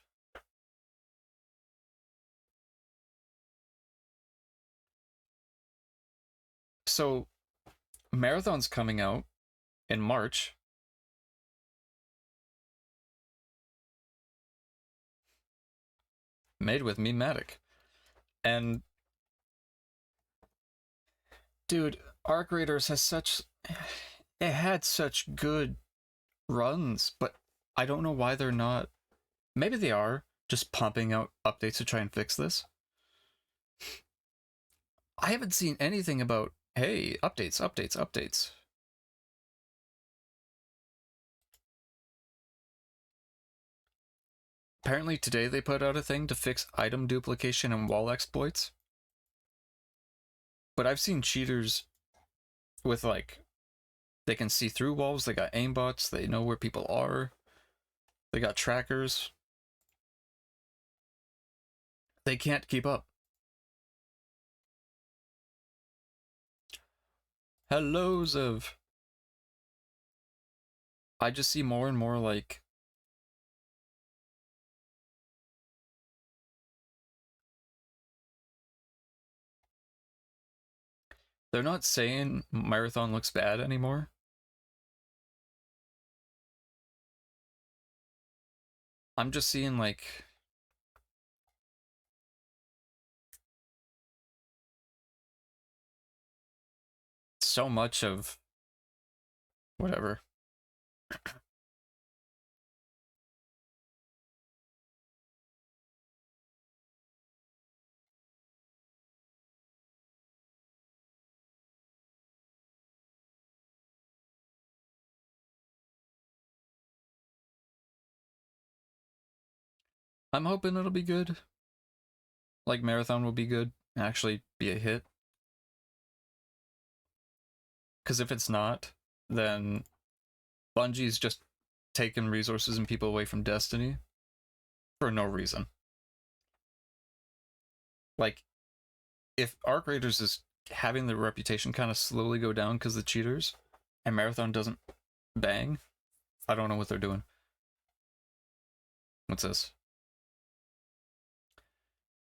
So, Marathon's coming out in March. Made with Mematic. And dude, Arc Raiders has such, it had such good runs, but I don't know why they're not, maybe they are just pumping out updates to try and fix this. I haven't seen anything about, hey, updates. Apparently today they put out a thing to fix item duplication and wall exploits. But I've seen cheaters with, like, they can see through walls, they got aimbots, they know where people are, they got trackers. They can't keep up. Hello, Zev. I just see more and more, like, they're not saying Marathon looks bad anymore. I'm just seeing, like, so much of whatever. I'm hoping it'll be good. Like, Marathon will be good, actually be a hit. Because if it's not, then Bungie's just taking resources and people away from Destiny for no reason. Like, if Arc Raiders is having the reputation kind of slowly go down because of the cheaters, and Marathon doesn't bang, I don't know what they're doing. What's this?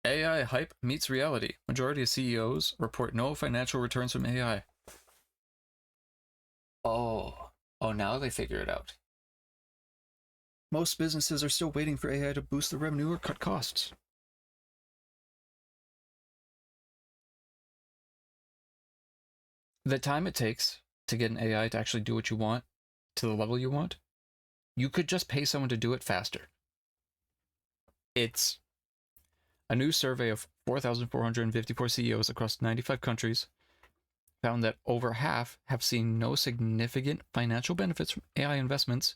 AI hype meets reality. Majority of CEOs report no financial returns from AI. Oh, now they figure it out. Most businesses are still waiting for AI to boost their revenue or cut costs. The time it takes to get an AI to actually do what you want to the level you want, you could just pay someone to do it faster. It's a new survey of 4,454 CEOs across 95 countries found that over half have seen no significant financial benefits from AI investments,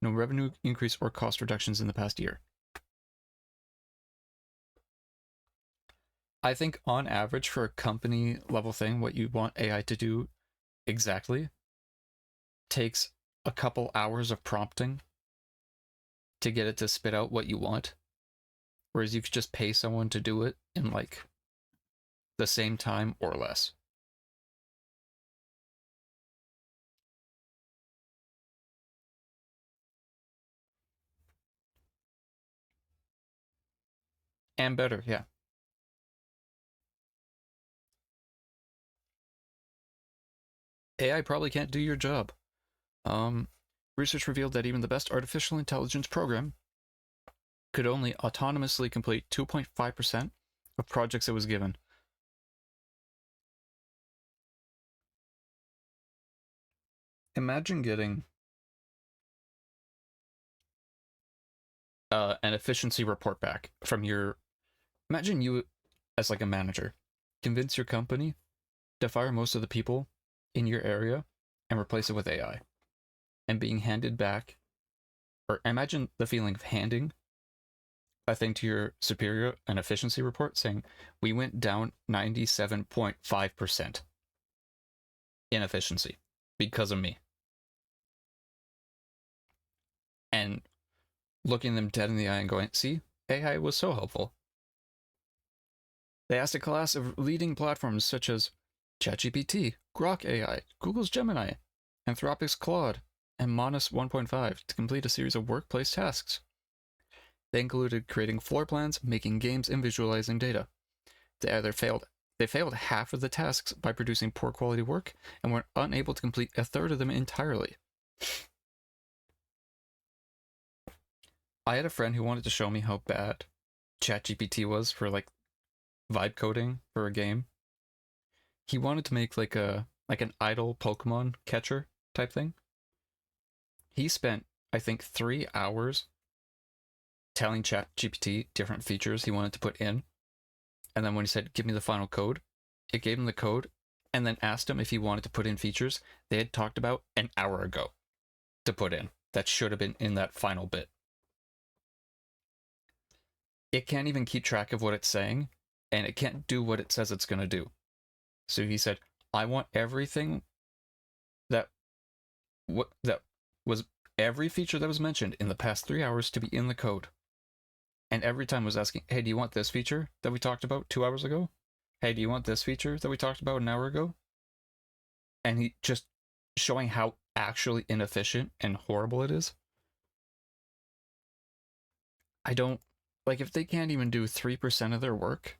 no revenue increase or cost reductions in the past year. I think on average for a company level thing, what you want AI to do exactly takes a couple hours of prompting to get it to spit out what you want. Whereas you could just pay someone to do it in, like, the same time or less. And better, yeah. AI probably can't do your job. Research revealed that even the best artificial intelligence program could only autonomously complete 2.5% of projects it was given. Imagine getting an efficiency report back from your... Imagine you, as like a manager, convince your company to fire most of the people in your area and replace it with AI. And being handed back or imagine the feeling of handing a thing to your superior, an efficiency report saying, we went down 97.5% in efficiency because of me. And looking them dead in the eye and going, see, AI was so helpful. They asked a class of leading platforms such as ChatGPT, Grok AI, Google's Gemini, Anthropic's Claude, and Manus 1.5 to complete a series of workplace tasks. They included creating floor plans, making games, and visualizing data. They failed half of the tasks by producing poor quality work and were unable to complete a third of them entirely. I had a friend who wanted to show me how bad ChatGPT was for like vibe coding for a game. He wanted to make like an idle Pokemon catcher type thing. He spent, I think, 3 hours telling ChatGPT different features he wanted to put in. And then when he said, give me the final code, it gave him the code and then asked him if he wanted to put in features they had talked about an hour ago to put in that should have been in that final bit. It can't even keep track of what it's saying, and it can't do what it says it's going to do. So he said, I want everything that was every feature that was mentioned in the past 3 hours to be in the code. And every time was asking, hey, do you want this feature that we talked about 2 hours ago? Hey, do you want this feature that we talked about an hour ago? And he just showing how actually inefficient and horrible it is. I don't, like, if they can't even do 3% of their work,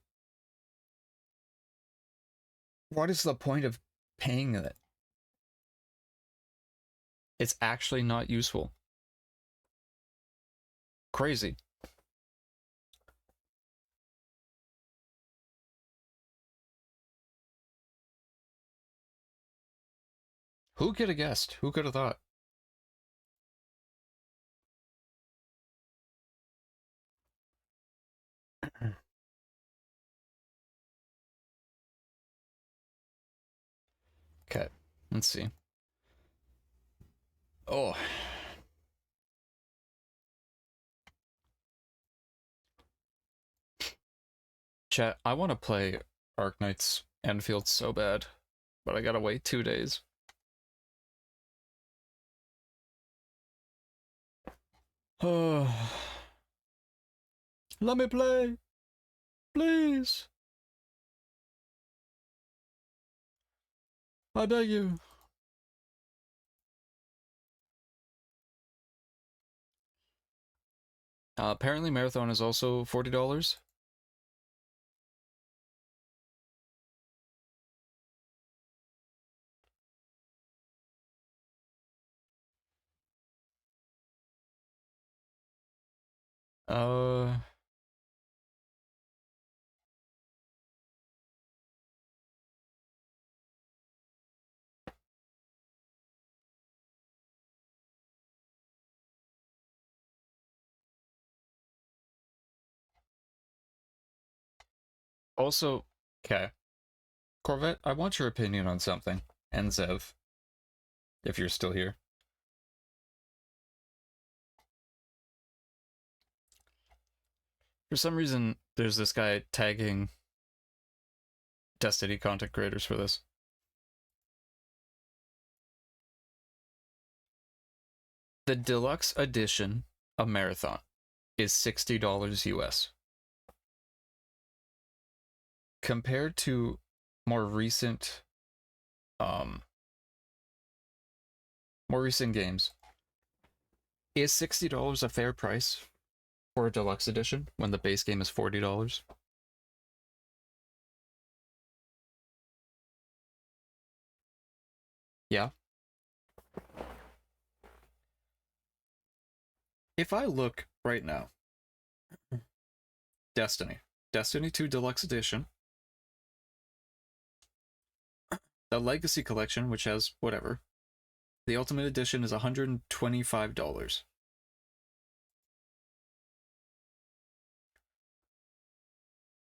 what is the point of paying it? It's actually not useful. Crazy. Who could have guessed? Who could have thought? Okay, let's see. Oh. Chat, I want to play Arknights Enfield so bad, but I gotta wait 2 days. Oh. Let me play! Please! I beg you. Apparently Marathon is also $40. Also, okay. Corvette, I want your opinion on something. And Zev, if you're still here. For some reason, there's this guy tagging Destiny content creators for this. The deluxe edition of Marathon is $60 US. Compared to more recent games, is $60 a fair price for a deluxe edition when the base game is $40? Yeah. If I look right now, Destiny 2 Deluxe Edition, the Legacy Collection, which has whatever, the Ultimate Edition is $125.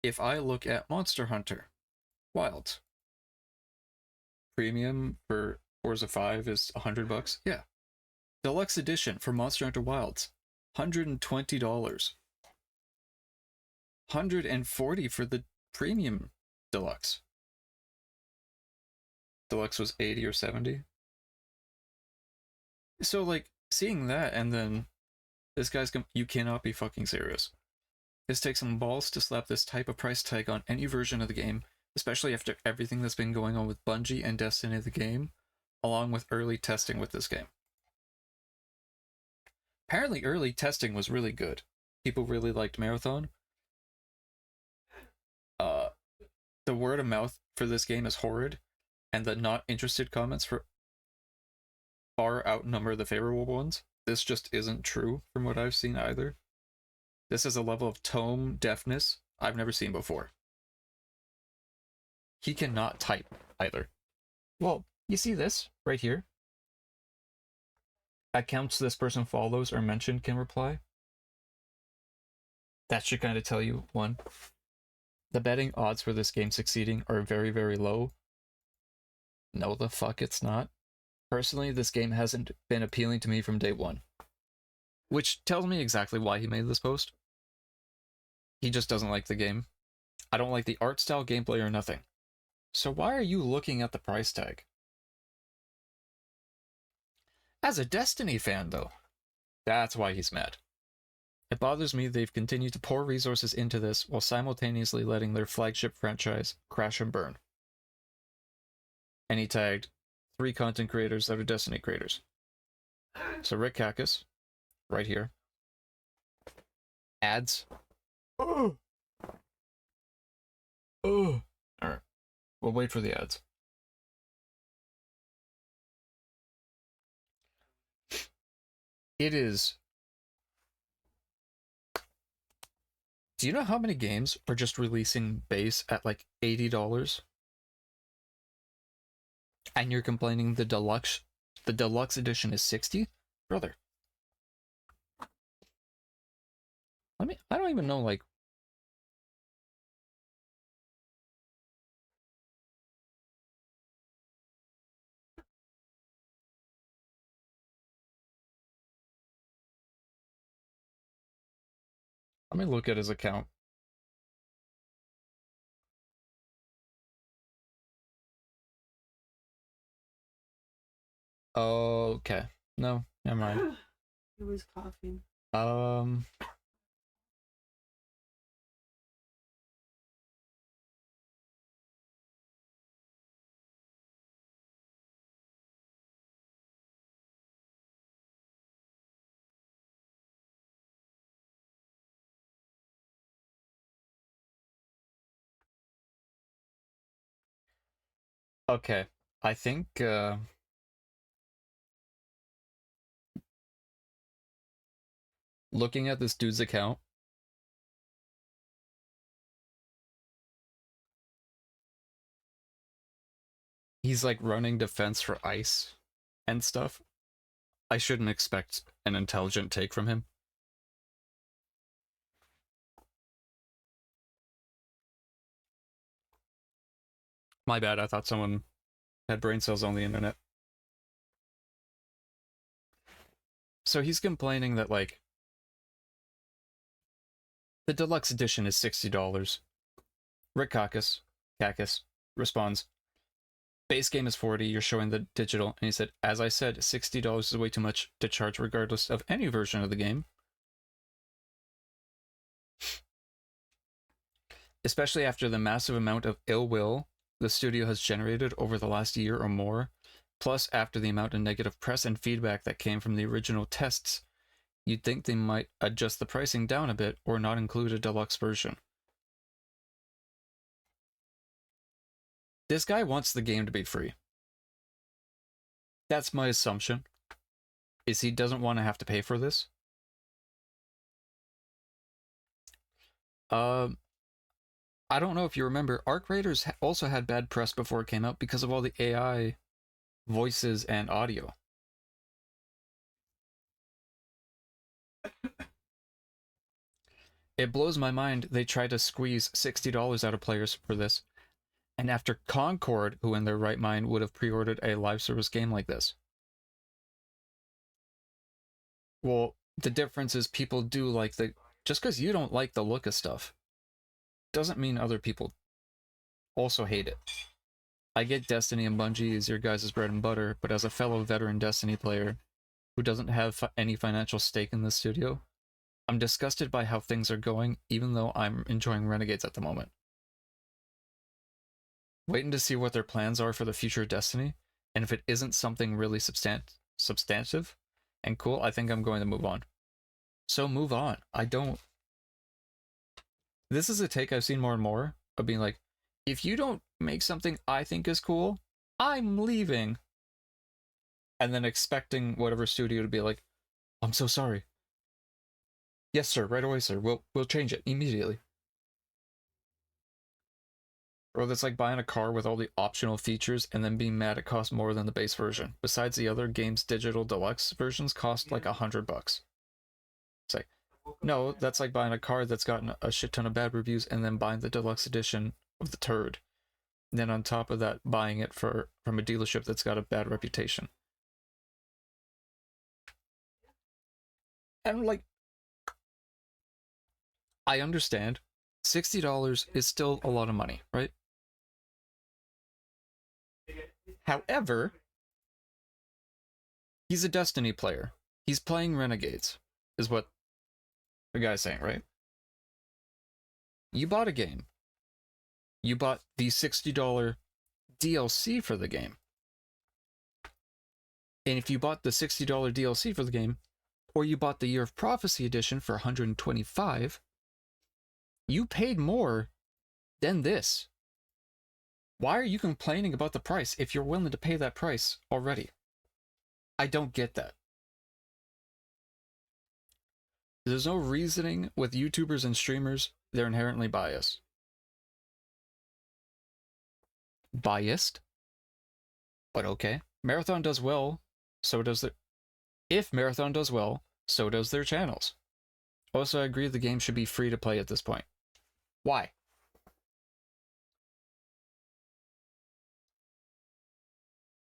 If I look at Monster Hunter Wilds, premium for Forza 5 is $100. Yeah. Deluxe Edition for Monster Hunter Wilds, $120. $140 for the Premium Deluxe. Deluxe was 80 or 70. So, like, seeing that, and then this guy's you cannot be fucking serious. This takes some balls to slap this type of price tag on any version of the game, especially after everything that's been going on with Bungie and Destiny the game, along with early testing with this game. Apparently early testing was really good. People really liked Marathon. The word of mouth for this game is horrid, and the not interested comments far outnumber the favorable ones. This just isn't true from what I've seen either. This is a level of tone deafness I've never seen before. He cannot type either. Well, you see this right here? Accounts this person follows or mentioned can reply. That should kind of tell you, one, the betting odds for this game succeeding are very, very low. No, the fuck it's not. Personally, this game hasn't been appealing to me from day one. Which tells me exactly why he made this post. He just doesn't like the game. I don't like the art style, gameplay, or nothing. So why are you looking at the price tag? As a Destiny fan, though, that's why he's mad. It bothers me they've continued to pour resources into this while simultaneously letting their flagship franchise crash and burn. And he tagged 3 content creators that are Destiny creators. So Rick Kakis, right here. Ads. Oh. Alright. We'll wait for the ads. It is... Do you know how many games are just releasing base at like $80? And you're complaining the deluxe edition is 60? Brother. I don't even know, like... Let me look at his account. Okay. No, never mind. He was coughing. Okay. I think, looking at this dude's account, he's like running defense for ICE and stuff. I shouldn't expect an intelligent take from him. My bad, I thought someone had brain cells on the internet. So he's complaining that, like, the deluxe edition is $60. Rick Kakis responds, base game is $40, you're showing the digital. And he said, as I said, $60 is way too much to charge regardless of any version of the game. Especially after the massive amount of ill will the studio has generated over the last year or more, plus after the amount of negative press and feedback that came from the original tests, you'd think they might adjust the pricing down a bit or not include a deluxe version. This guy wants the game to be free. That's my assumption, is he doesn't want to have to pay for this. I don't know if you remember, Arc Raiders also had bad press before it came out because of all the AI voices and audio. It blows my mind they tried to squeeze $60 out of players for this. And after Concord, who in their right mind would have pre-ordered a live service game like this. Well, the difference is people do like the... Just because you don't like the look of stuff doesn't mean other people also hate it. I get Destiny and Bungie is your guys' bread and butter, but as a fellow veteran Destiny player who doesn't have any financial stake in this studio, I'm disgusted by how things are going, even though I'm enjoying Renegades at the moment. Waiting to see what their plans are for the future of Destiny, and if it isn't something really substantive and cool, I think I'm going to move on. So move on. I don't... This is a take I've seen more and more, of being like, if you don't make something I think is cool, I'm leaving. And then expecting whatever studio to be like, I'm so sorry. Yes, sir, right away, sir. We'll change it immediately. Or that's like buying a car with all the optional features and then being mad it costs more than the base version. Besides, the other game's digital deluxe versions cost like $100. It's like, no, that's like buying a car that's gotten a shit ton of bad reviews and then buying the deluxe edition of the turd. And then on top of that, buying it from a dealership that's got a bad reputation. And like, I understand, $60 is still a lot of money, right? However, he's a Destiny player. He's playing Renegades, is what the guy's saying, right? You bought a game. You bought the $60 DLC for the game. And if you bought the $60 DLC for the game, or you bought the Year of Prophecy edition for $125, you paid more than this. Why are you complaining about the price if you're willing to pay that price already? I don't get that. There's no reasoning with YouTubers and streamers. They're inherently biased. Biased? But okay. Marathon does well, so does the... If Marathon does well, so does their channels. Also, I agree the game should be free to play at this point. Why?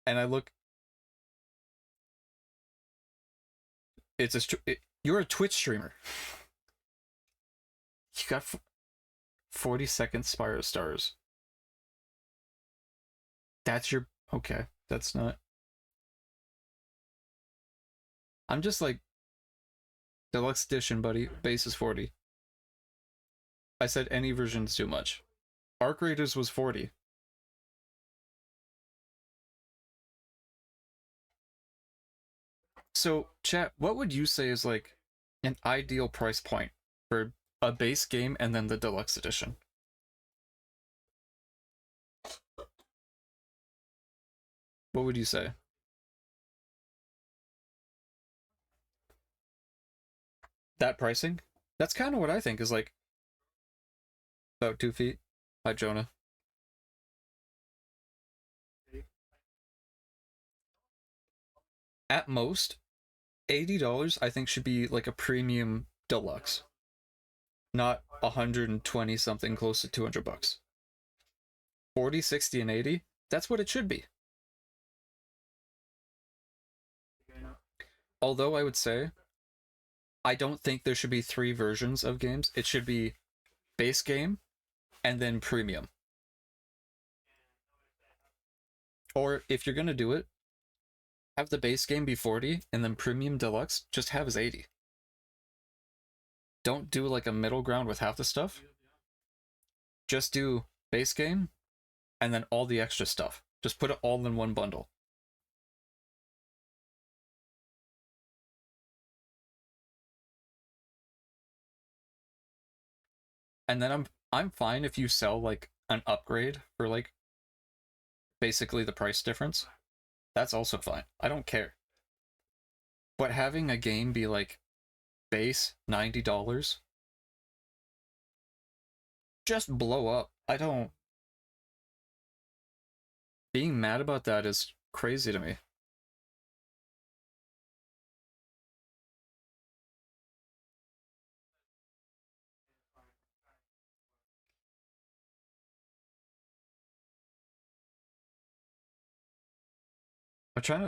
And I look... You're a Twitch streamer. You got 40-second Spire stars. That's your... Okay, that's not... I'm just like... Deluxe edition, buddy. Base is 40. I said any version's too much. Arc Raiders was 40. So, chat, what would you say is like an ideal price point for a base game and then the deluxe edition? What would you say? That pricing? That's kind of what I think is like about 2 feet. Hi, Jonah. At most, $80 I think should be like a premium deluxe. Not 120 something, close to $200. 40, 60, and 80, that's what it should be. Although I would say, I don't think there should be 3 versions of games. It should be base game and then premium. Or if you're gonna do it, have the base game be 40 and then premium deluxe just have as 80. Don't do like a middle ground with half the stuff. Just do base game and then all the extra stuff. Just put it all in one bundle. And then I'm fine if you sell like an upgrade for like basically the price difference. That's also fine. I don't care. But having a game be like base $90, just blow up. I don't... Being mad about that is crazy to me.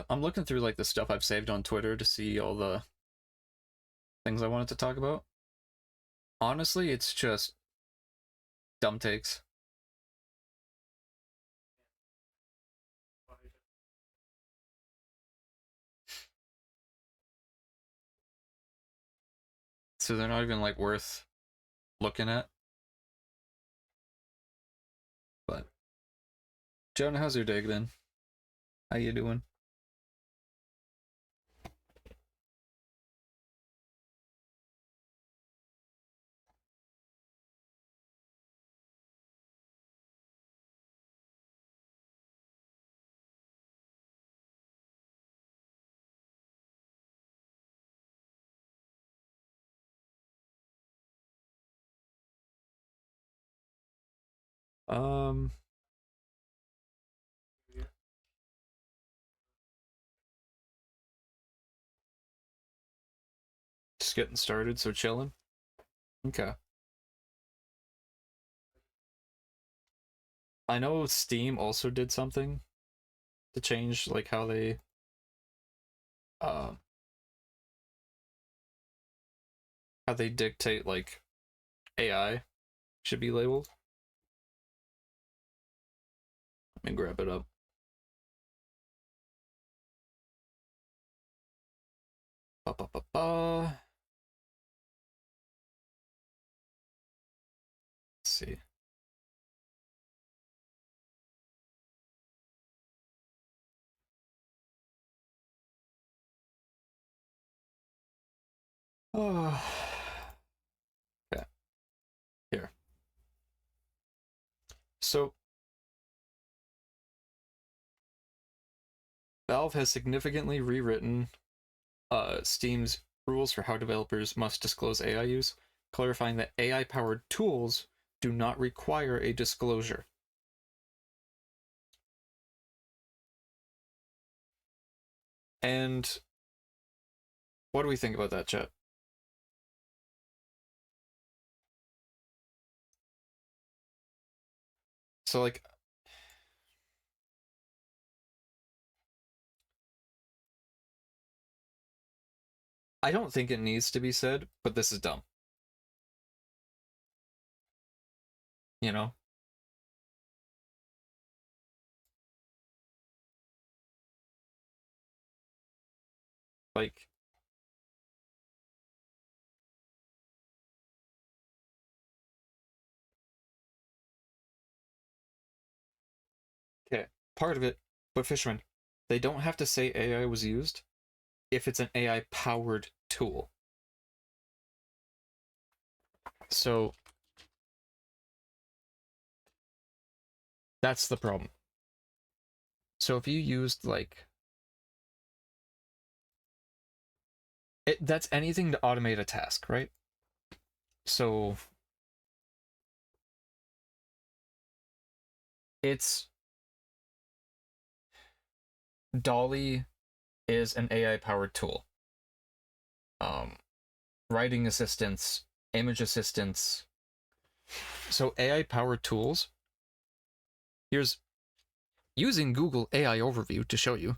I'm looking through like the stuff I've saved on Twitter to see all the things I wanted to talk about. Honestly, it's just dumb takes. So they're not even like worth looking at. But Jonah, how's your day been? How you doing? Just getting started, so chilling. Okay. I know Steam also did something to change like how they dictate like AI should be labeled. Let me grab it up. Let's see. Oh. Okay. Here. So Valve has significantly rewritten Steam's rules for how developers must disclose AI use, clarifying that AI-powered tools do not require a disclosure. And what do we think about that, chat? So, like, I don't think it needs to be said, but this is dumb. You know? Like, okay, part of it, but Fisherman, they don't have to say AI was used if it's an AI-powered tool. So, that's the problem. So if you used, like, that's anything to automate a task, right? So it's DALL-E is an AI-powered tool. Writing assistance, image assistance. So AI-powered tools. Here's using Google AI Overview to show you.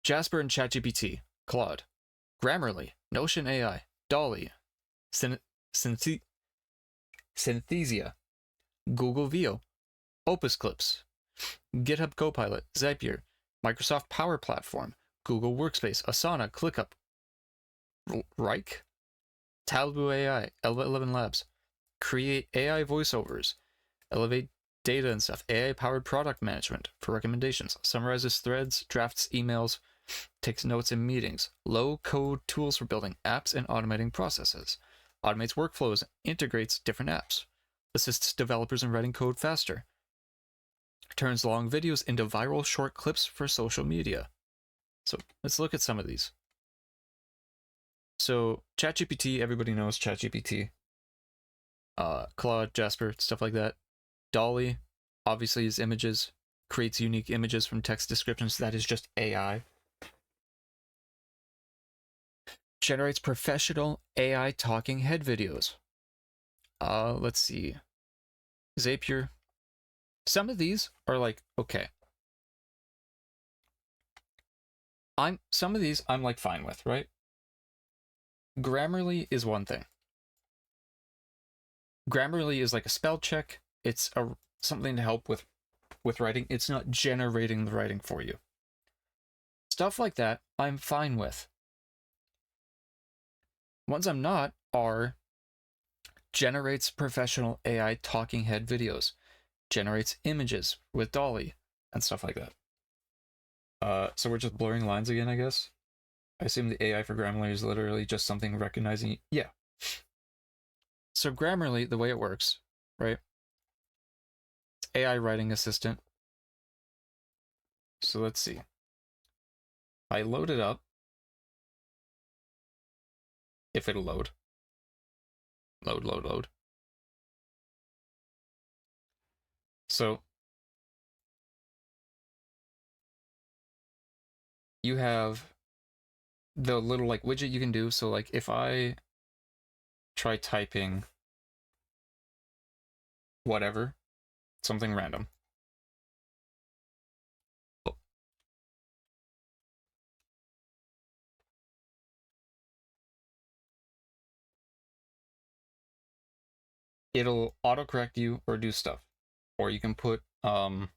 Jasper and ChatGPT, Claude, Grammarly, Notion AI, DALL-E, Synthesia, Google Veo, Opus Clips, GitHub Copilot, Zapier, Microsoft Power Platform, Google Workspace, Asana, ClickUp, Reich, Talbot AI, 11 Labs, Create AI voiceovers, Elevate data and stuff, AI-powered product management for recommendations, summarizes threads, drafts emails, takes notes in meetings, low-code tools for building apps and automating processes, automates workflows, integrates different apps, assists developers in writing code faster, turns long videos into viral short clips for social media. So let's look at some of these. So ChatGPT, everybody knows ChatGPT. Claude, Jasper, stuff like that. DALL-E, obviously, is images, creates unique images from text descriptions. That is just AI. Generates professional AI talking head videos. Let's see. Zapier. Some of these are like, okay. Some of these I'm like fine with, right? Grammarly is one thing. Grammarly is like a spell check. It's something to help with writing. It's not generating the writing for you. Stuff like that, I'm fine with. Ones I'm not are generates professional AI talking head videos, generates images with DALL-E, and stuff like that. So we're just blurring lines again, I guess. I assume the AI for Grammarly is literally just something recognizing... Yeah. So Grammarly, the way it works, right? It's AI writing assistant. So let's see. I load it up. If it'll load. Load. So you have the little like widget you can do. So like if I try typing whatever, something random. It'll autocorrect you or do stuff. Or you can put, for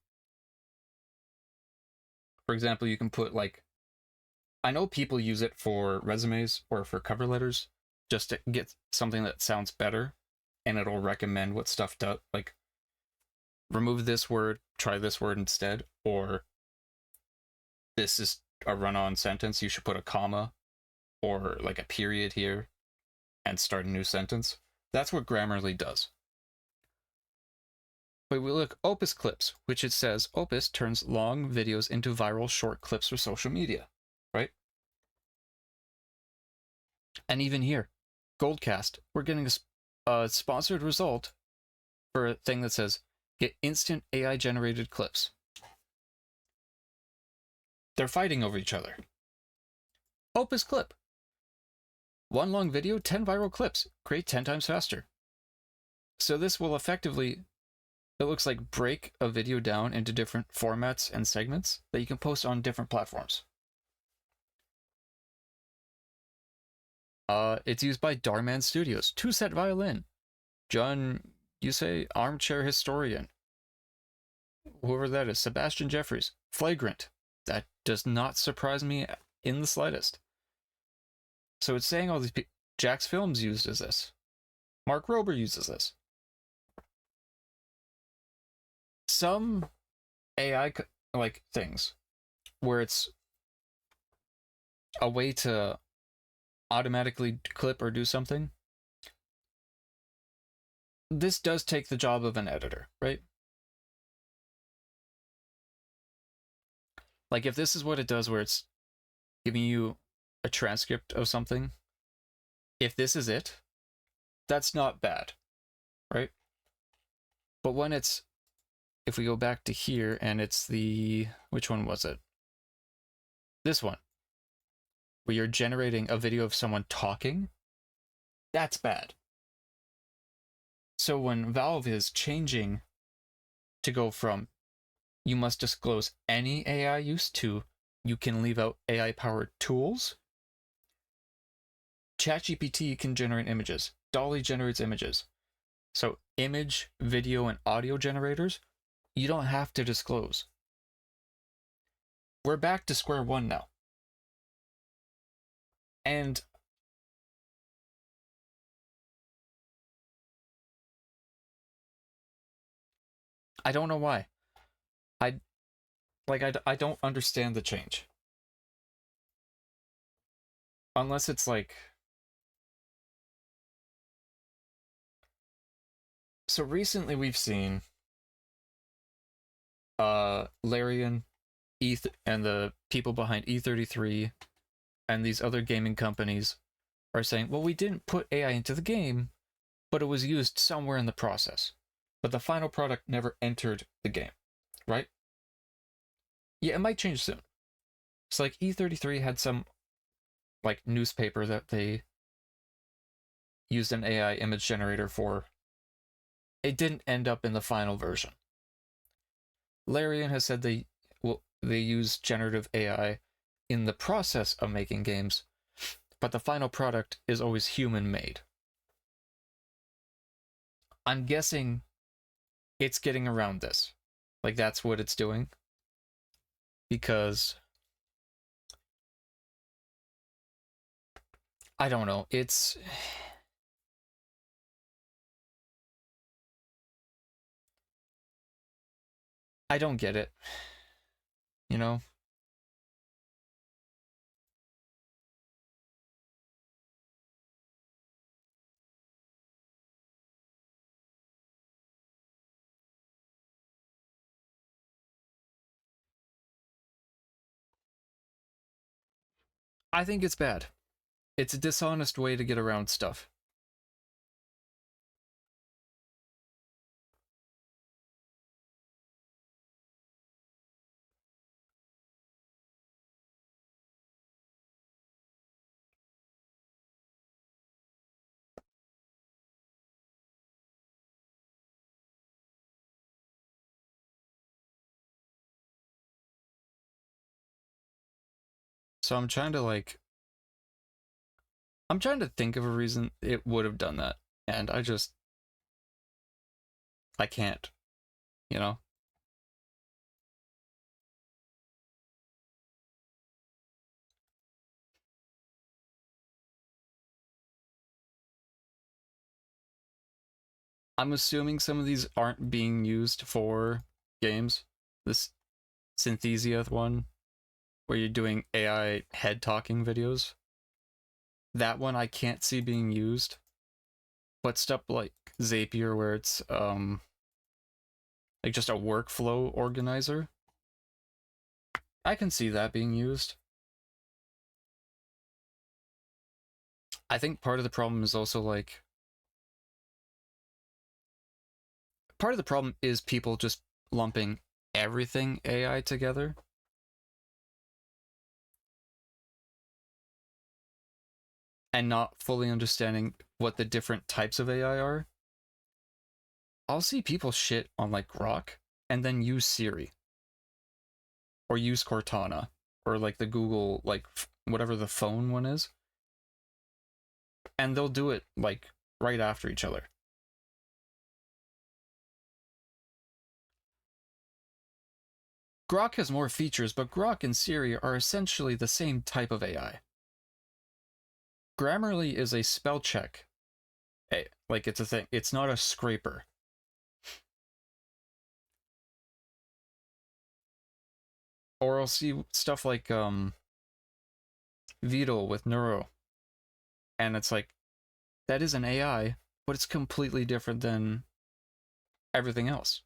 example, you can put like, I know people use it for resumes or for cover letters just to get something that sounds better, and it'll recommend what stuff does, like remove this word, try this word instead, or this is a run-on sentence, you should put a comma or like a period here and start a new sentence. That's what Grammarly does. But we look Opus Clips, which it says Opus turns long videos into viral short clips for social media, right? And even here, Goldcast, we're getting a sponsored result for a thing that says get instant AI generated clips. They're fighting over each other. Opus Clip. One long video, 10 viral clips. Create 10 times faster. So this will effectively, it looks like break a video down into different formats and segments that you can post on different platforms. It's used by Darman Studios, Two Set Violin, John Yusei, Armchair Historian, whoever that is, Sebastian Jeffries, Flagrant. That does not surprise me in the slightest. So it's saying all these people, Jax Films uses this. Mark Rober uses this. Some AI like things where it's a way to automatically clip or do something. This does take the job of an editor, right? Like if this is what it does where it's giving you a transcript of something, if this is it, that's not bad, right? But when it's, if we go back to here and it's the, which one was it? This one, where you're generating a video of someone talking, that's bad. So when Valve is changing to go from you must disclose any AI use to you can leave out AI-powered tools, ChatGPT can generate images. DALL-E generates images. So image, video, and audio generators, you don't have to disclose. We're back to square one now. And I don't know why. I don't understand the change. Unless it's like... So recently we've seen Larian, and the people behind E33 and these other gaming companies are saying, well, we didn't put AI into the game, but it was used somewhere in the process. But the final product never entered the game, right? Yeah, it might change soon. It's like E33 had some like newspaper that they used an AI image generator for. It didn't end up in the final version. Larian has said they use generative AI in the process of making games, but the final product is always human made. I'm guessing it's getting around this. Like, that's what it's doing. Because I don't know, it's I don't get it. You know? I think it's bad. It's a dishonest way to get around stuff. So I'm trying to think of a reason it would have done that, and I can't, you know? I'm assuming some of these aren't being used for games. This Synthesia one, where you're doing AI head talking videos. That one I can't see being used. But stuff like Zapier, where it's like just a workflow organizer, I can see that being used. I think part of the problem is also like, part of the problem is people just lumping everything AI together. And not fully understanding what the different types of AI are. I'll see people shit on like Grok and then use Siri. Or use Cortana. Or like the Google, like whatever the phone one is. And they'll do it like right after each other. Grok has more features, but Grok and Siri are essentially the same type of AI. Grammarly is a spell check. Like, it's a thing. It's not a scraper. Or I'll see stuff like Vedal with Neuro. And it's like, that is an AI, but it's completely different than everything else.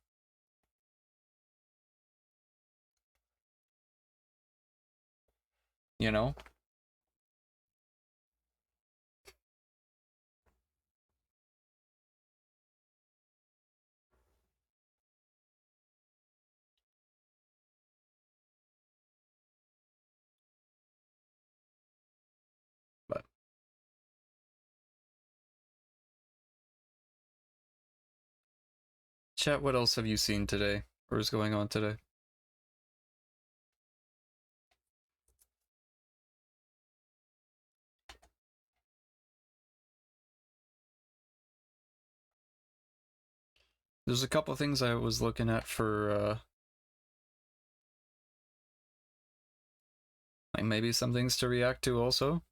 You know? But chat, what else have you seen today? Or is going on today? There's a couple things I was looking at for like maybe some things to react to also.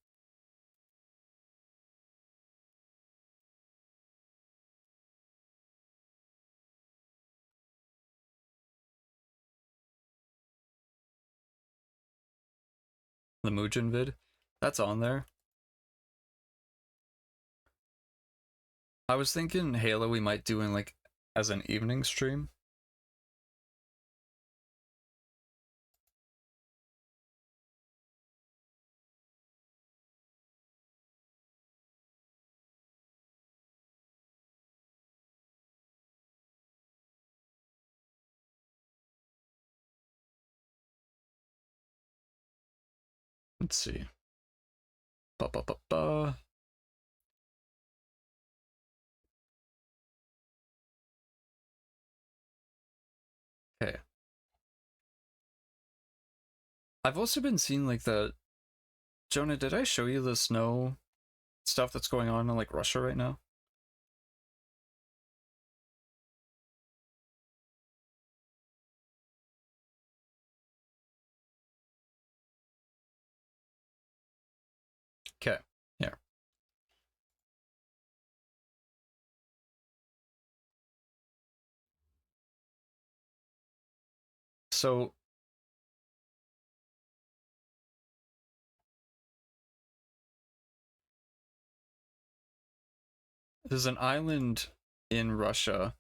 The Mugen vid, that's on there. I was thinking Halo we might do in like as an evening stream. Let's see. Ba ba ba ba. Okay. I've also been seeing like the Jonah, did I show you the snow stuff that's going on in like Russia right now? Okay, here. So there's an island in Russia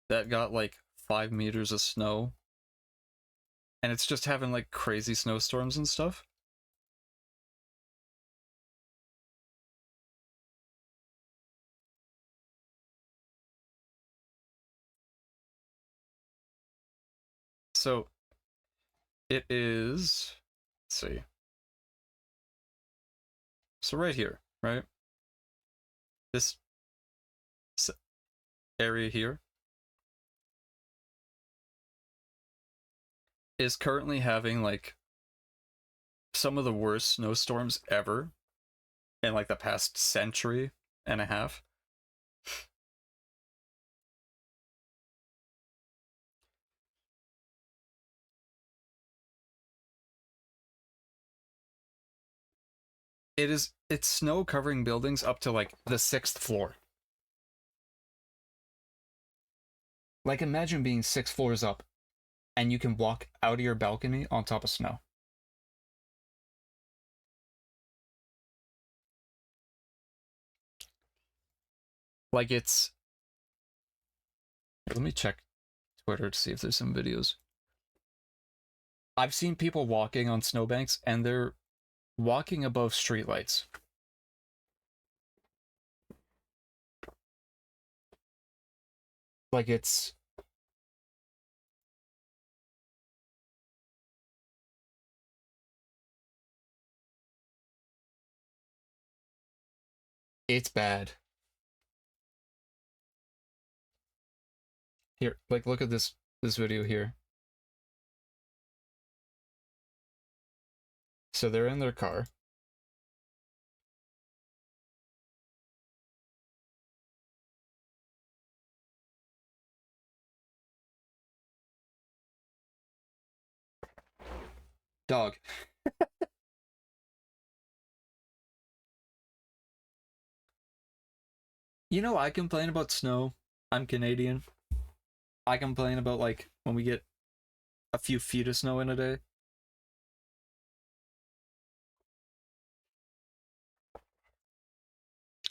that got like 5 meters of snow, and it's just having like crazy snowstorms and stuff. So it is, let's see. So right here, right? This area here is currently having like some of the worst snowstorms ever in like the past century and a half. It's snow covering buildings up to like the 6th floor. Like imagine being 6 floors up and you can walk out of your balcony on top of snow. Like it's... Let me check Twitter to see if there's some videos. I've seen people walking on snowbanks and they're walking above streetlights. Like it's... It's bad. Here, like look at this video here. So they're in their car. Dog. You know, I complain about snow. I'm Canadian. I complain about like when we get a few feet of snow in a day.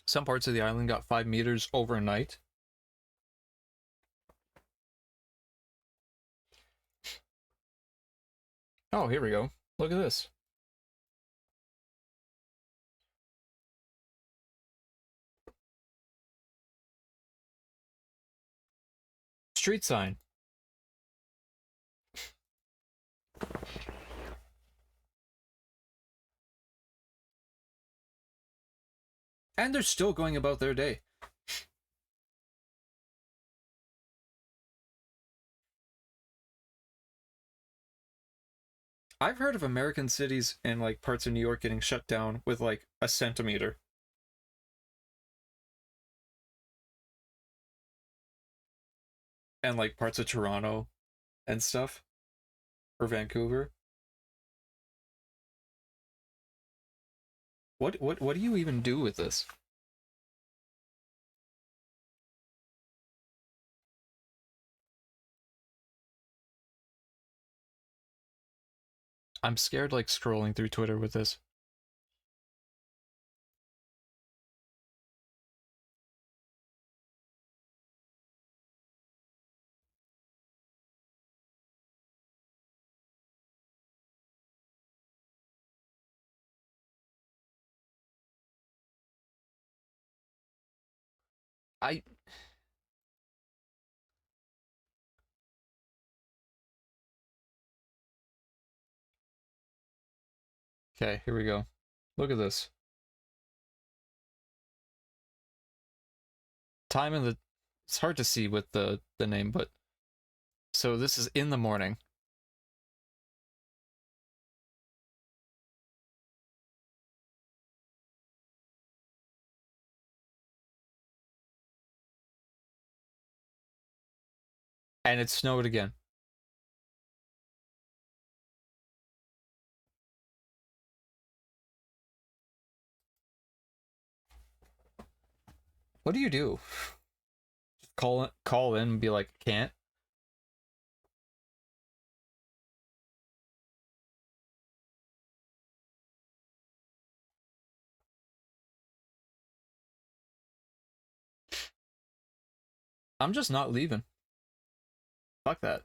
Some parts of the island got 5 meters overnight. Oh, here we go. Look at this. Street sign. And they're still going about their day. I've heard of American cities and like parts of New York getting shut down with like a centimeter. And like parts of Toronto and stuff. Or Vancouver. What do you even do with this? I'm scared like scrolling through Twitter with this. I... Okay, here we go. Look at this. Time in the... It's hard to see with the name, but... So this is in the morning. And it snowed again. What do you do? Just call in and be like, can't? I'm just not leaving. Fuck that.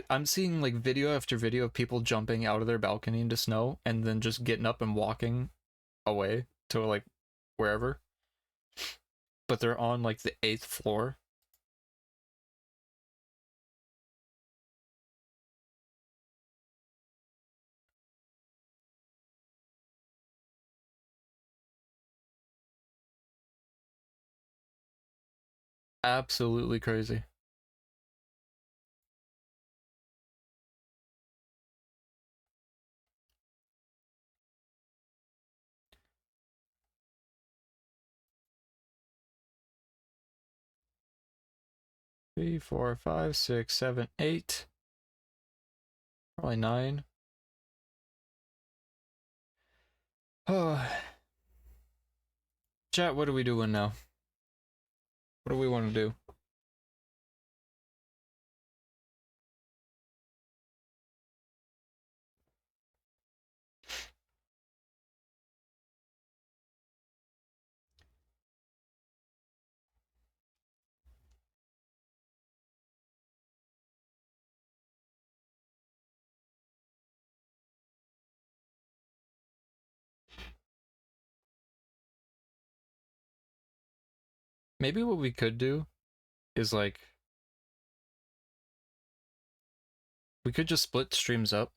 I'm seeing like video after video of people jumping out of their balcony into snow and then just getting up and walking away to like wherever. But they're on like the 8th floor. Absolutely crazy. Three, 4, 5, 6, 7, 8. Probably 9. Oh. Chat, what are we doing now? What do we want to do? Maybe what we could do is like we could just split streams up.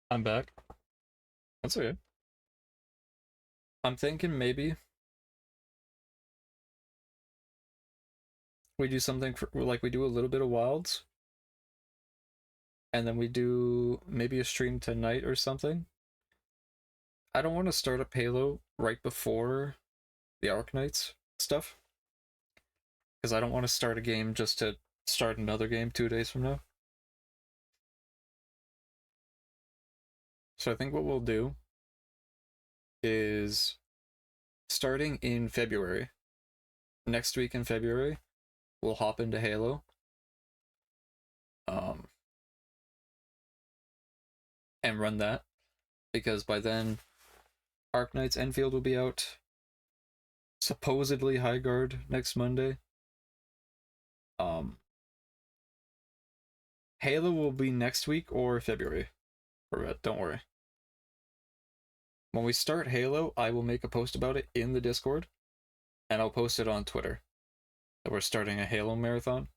I'm back. That's okay. I'm thinking maybe we do something for like we do a little bit of Wilds. And then we do maybe a stream tonight or something. I don't want to start up Halo right before the Arknights stuff. Because I don't want to start a game just to start another game 2 days from now. So I think what we'll do is starting in February, next week in February, we'll hop into Halo. And run that. Because by then, Arknights Enfield will be out. Supposedly Highguard next Monday. Halo will be next week or February. Don't worry. When we start Halo, I will make a post about it in the Discord, and I'll post it on Twitter that we're starting a Halo marathon.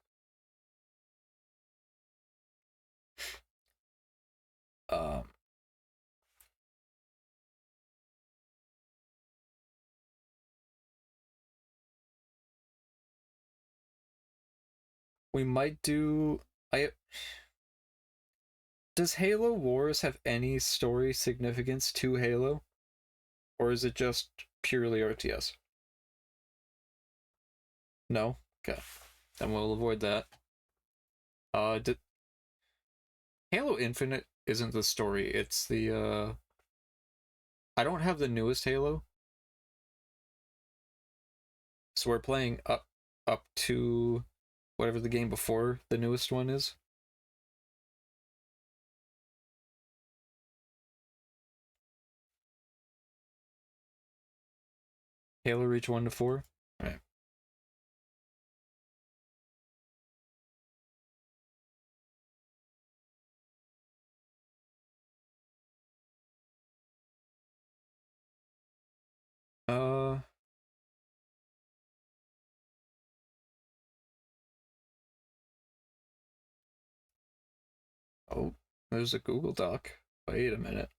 We might do... Does Halo Wars have any story significance to Halo? Or is it just purely RTS? No? Okay. Then we'll avoid that. Halo Infinite isn't the story, it's the, I don't have the newest Halo. So we're playing up to whatever the game before the newest one is. Halo Reach 1 to 4? Alright. Oh, there's a Google Doc. Wait a minute.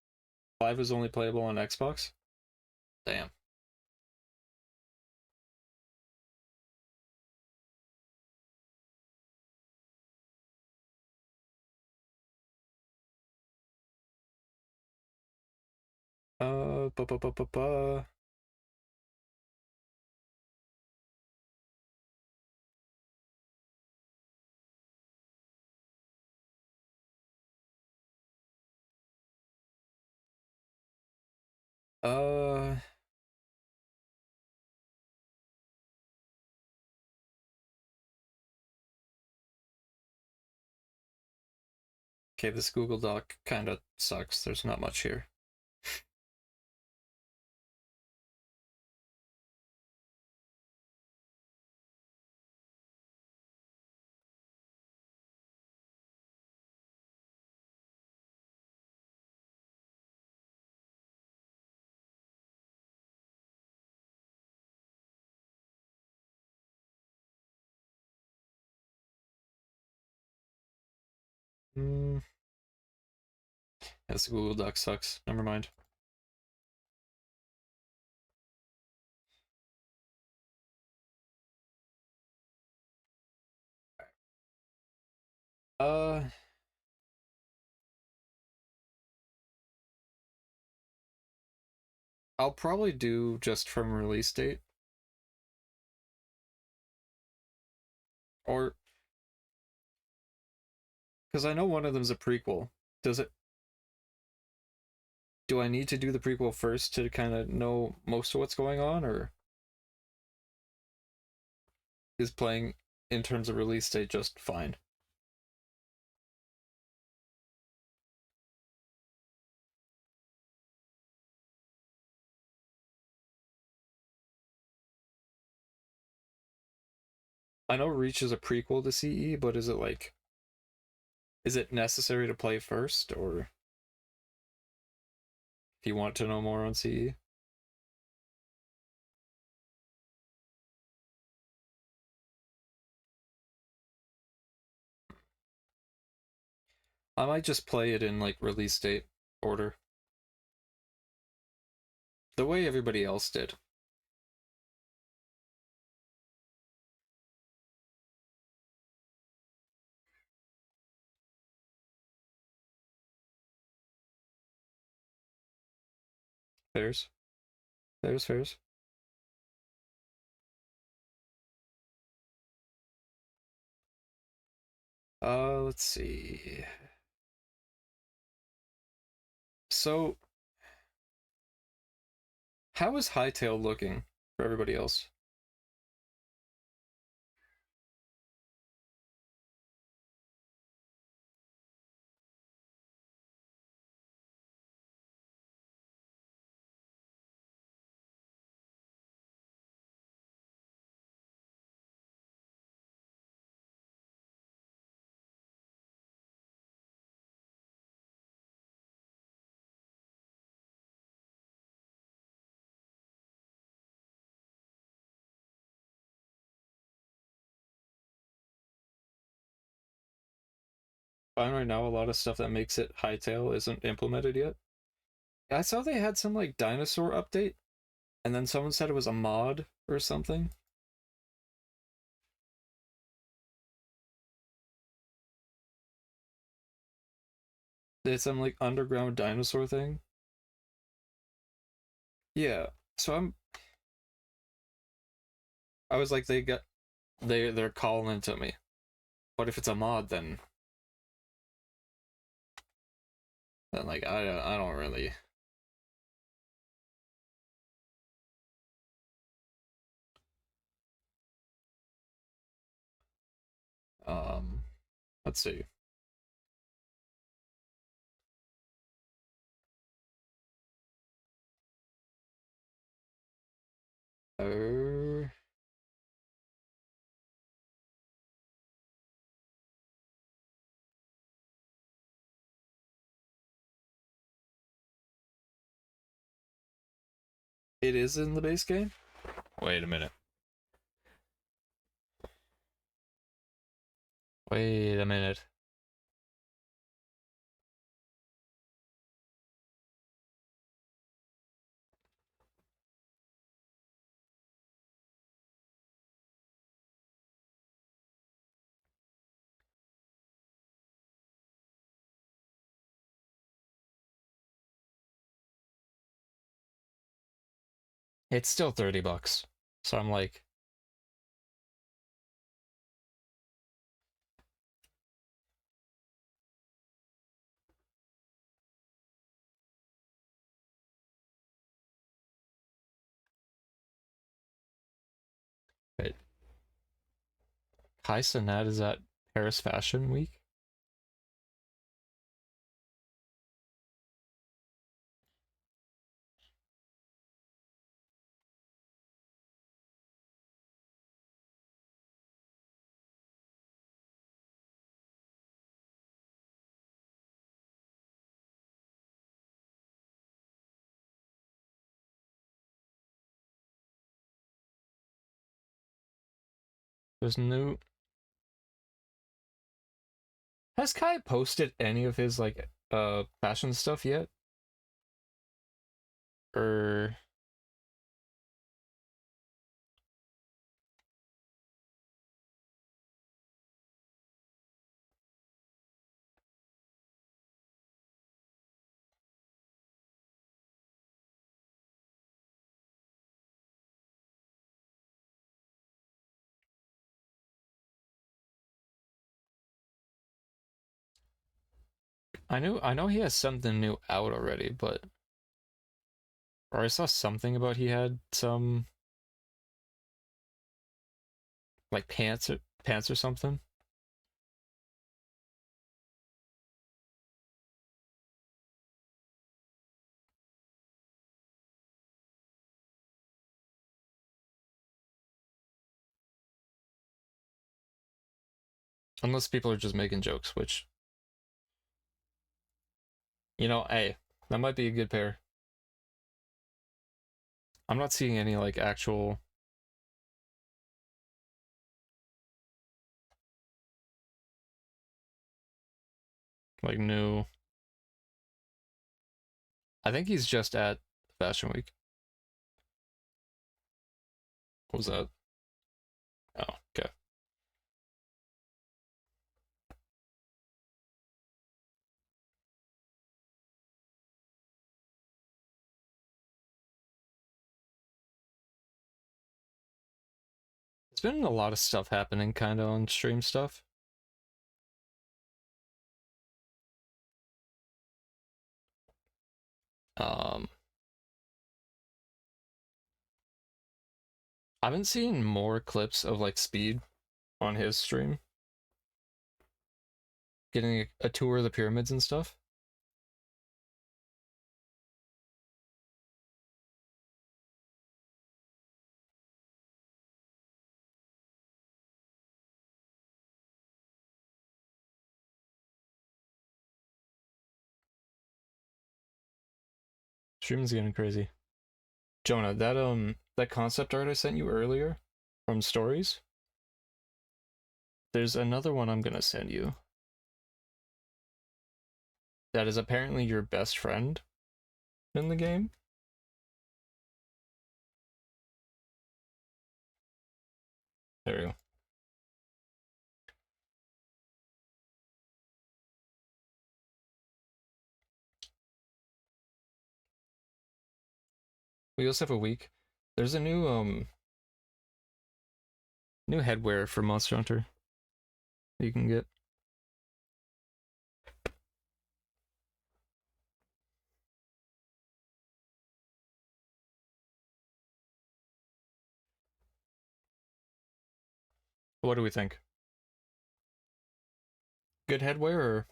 5 is only playable on Xbox? Damn. Ba ba ba ba ba. Okay, this Google Doc kind of sucks. There's not much here. This Google Doc sucks. Never mind. I'll probably do just from release date. Or... because I know one of them's a prequel. Does it... do I need to do the prequel first to kind of know most of what's going on, or... is playing in terms of release date just fine? I know Reach is a prequel to CE, but is it like... is it necessary to play first, or... if you want to know more on CE? I might just play it in like release date order. The way everybody else did. Fairs. Fairs. Let's see. So, how is Hytale looking for everybody else? Fine right now, a lot of stuff that makes it Hytale isn't implemented yet. I saw they had some like dinosaur update, and then someone said it was a mod or something. They had some like underground dinosaur thing. Yeah, so I was like, they're calling to me. But if it's a mod, then like I don't really. Let's see. It is in the base game? Wait a minute. Wait a minute. It's still $30. So I'm like, wait, Kai Cenat is at Paris Fashion Week? There's new... Has Kai posted any of his, like, fashion stuff yet? Or... I know he has something new out already, but... Or I saw something about he had some... like pants or something. Unless people are just making jokes, which... You know, hey, that might be a good pair. I'm not seeing any, like, actual... like, new... I think he's just at Fashion Week. What was that? Oh, okay. There's been a lot of stuff happening kind of on stream stuff. I've been seeing more clips of like Speed on his stream. Getting a tour of the pyramids and stuff. Stream's getting crazy. Jonah, that concept art I sent you earlier from Stories, there's another one I'm gonna send you that is apparently your best friend in the game. There you go. We also have a week. There's a new headwear for Monster Hunter that you can get. What do we think? Good headwear, or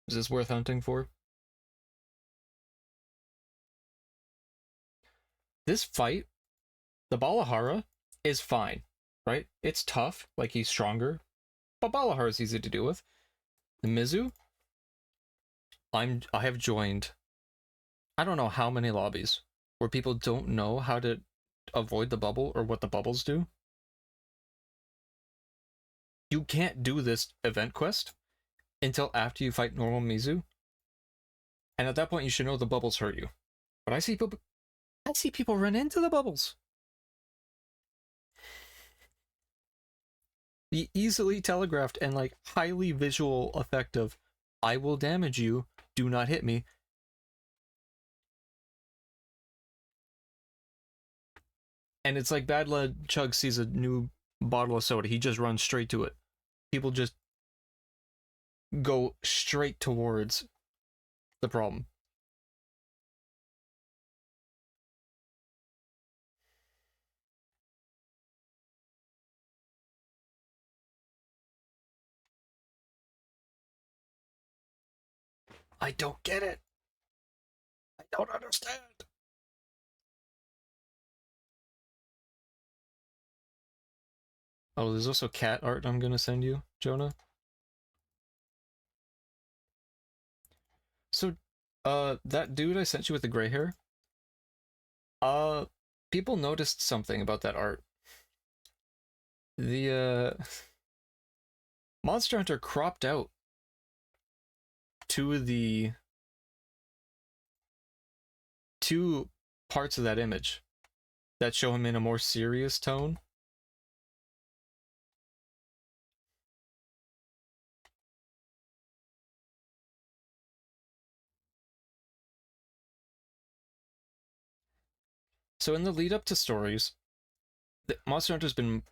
is this worth hunting for? This fight, the Balahara is fine, right? It's tough, like he's stronger, but Balahara is easy to deal with. The Mizu, I have joined, I don't know how many lobbies where people don't know how to avoid the bubble or what the bubbles do. You can't do this event quest until after you fight normal Mizu. And at that point you should know the bubbles hurt you. But I see people run into the bubbles. The easily telegraphed and like highly visual effect of I will damage you, do not hit me. And it's like Bad Lad Chug sees a new bottle of soda. He just runs straight to it. People just go straight towards the problem. I don't get it. I don't understand. Oh, there's also cat art I'm gonna send you, Jonah. So, that dude I sent you with the gray hair, people noticed something about that art. The, Monster Hunter cropped out two parts of that image that show him in a more serious tone. So in the lead up to stories, Monster Hunter's been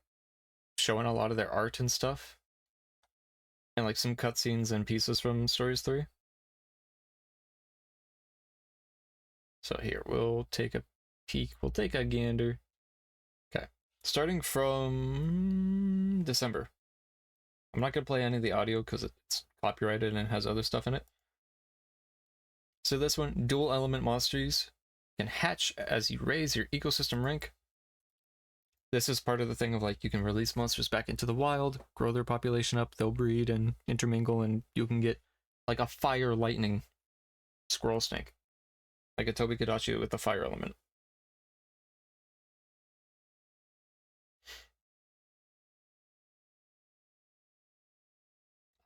showing a lot of their art and stuff. And like some cutscenes and pieces from Stories 3. So here, we'll take a peek. We'll take a gander. Okay. Starting from December. I'm not going to play any of the audio because it's copyrighted and has other stuff in it. So this one, dual element monsters can hatch as you raise your ecosystem rank. This is part of the thing of like you can release monsters back into the wild, grow their population up, they'll breed and intermingle, and you can get like a fire lightning squirrel snake. Like a Tobi-Kadachi with the fire element.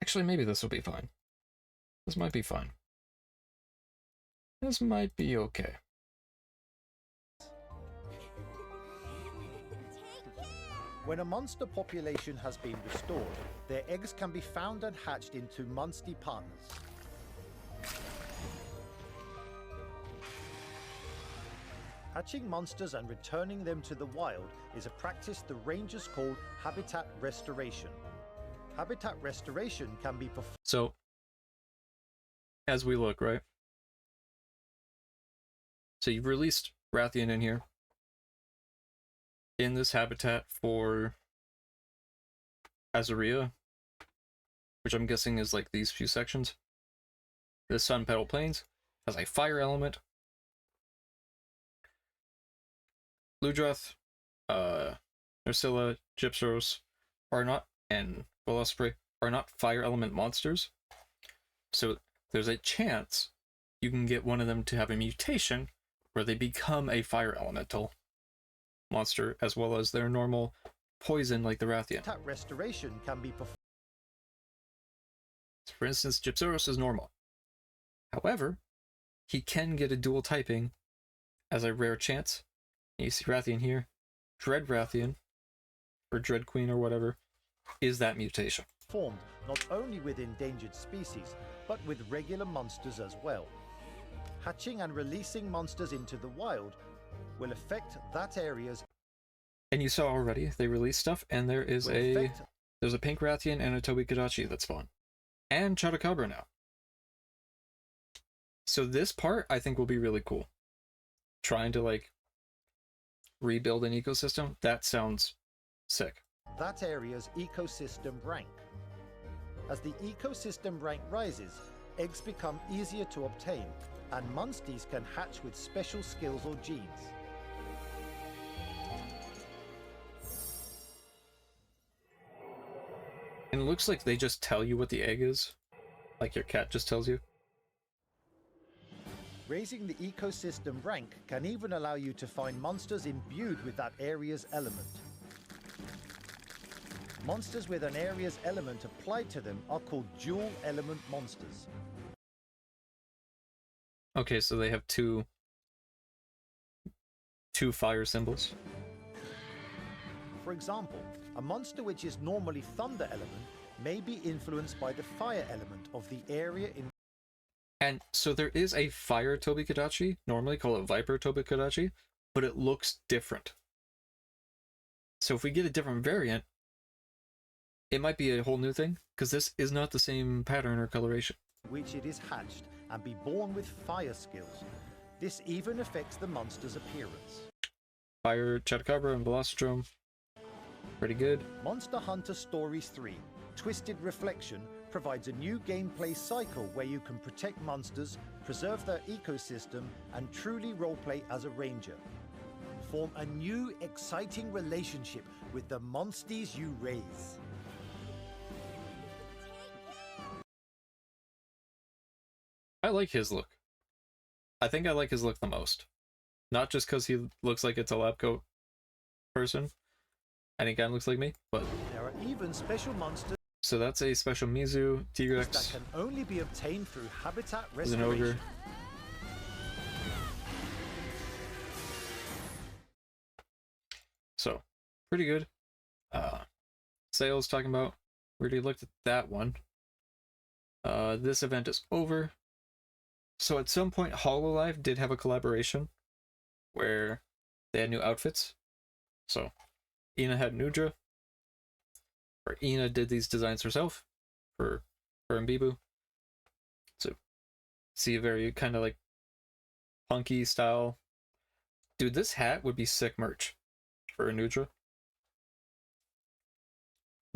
Actually, maybe this will be fine. This might be fine. This might be okay. When a monster population has been restored, their eggs can be found and hatched into Munster partners. Hatching monsters and returning them to the wild is a practice the rangers call habitat restoration. Habitat restoration can be performed. So, as we look, right? So you've released Rathian in here. In this habitat for Azuria, which I'm guessing is like these few sections. The Sun Petal Plains has a fire element. Ludroth, Nerscylla, Gypceros are not, and Velospray are not fire element monsters. So there's a chance you can get one of them to have a mutation where they become a fire elemental monster, as well as their normal poison like the Rathian. Habitat restoration can be performed. For instance, Gypceros is normal. However, he can get a dual typing as a rare chance. You see Rathian here. Dread Rathian, or Dread Queen or whatever, is that mutation. Formed not only with endangered species, but with regular monsters as well. Hatching and releasing monsters into the wild will affect that area's. And you saw already, they released stuff, and there is there's a pink Rathian and a Tobi-Kadachi that spawn. And Chotacabra now. So this part, I think, will be really cool. Trying to, like, rebuild an ecosystem, that sounds sick. That area's ecosystem rank. As the ecosystem rank rises, eggs become easier to obtain, and monsters can hatch with special skills or genes. And it looks like they just tell you what the egg is. Like your cat just tells you. Raising the ecosystem rank can even allow you to find monsters imbued with that area's element. Monsters with an area's element applied to them are called dual element monsters. Okay, so they have two fire symbols. For example, a monster which is normally thunder element may be influenced by the fire element of the area in. And so there is a fire Tobi-Kadachi, normally call it Viper Tobi-Kadachi, but it looks different. So if we get a different variant, it might be a whole new thing, because this is not the same pattern or coloration. Which it is hatched and be born with fire skills. This even affects the monster's appearance. Fire, Chupacabra, and Velocidrome. Pretty good. Monster Hunter Stories 3, Twisted Reflection, provides a new gameplay cycle where you can protect monsters, preserve their ecosystem, and truly roleplay as a ranger. Form a new, exciting relationship with the monsties you raise. I like his look. I think I like his look the most. Not just because he looks like it's a lab coat person, and he kind of looks like me, but... There are even special monsters... So that's a special Mizu, T-Rex. That can only be obtained through habitat There's an restoration. ogre. So, pretty good. Sales talking about, we already looked at that one. This event is over. So at some point, Hololive did have a collaboration where they had new outfits. So, Ina had Nudra, or Ina did these designs herself for her and Bibu. So, see a very kind of like punky style. Dude, this hat would be sick merch for a Nudra.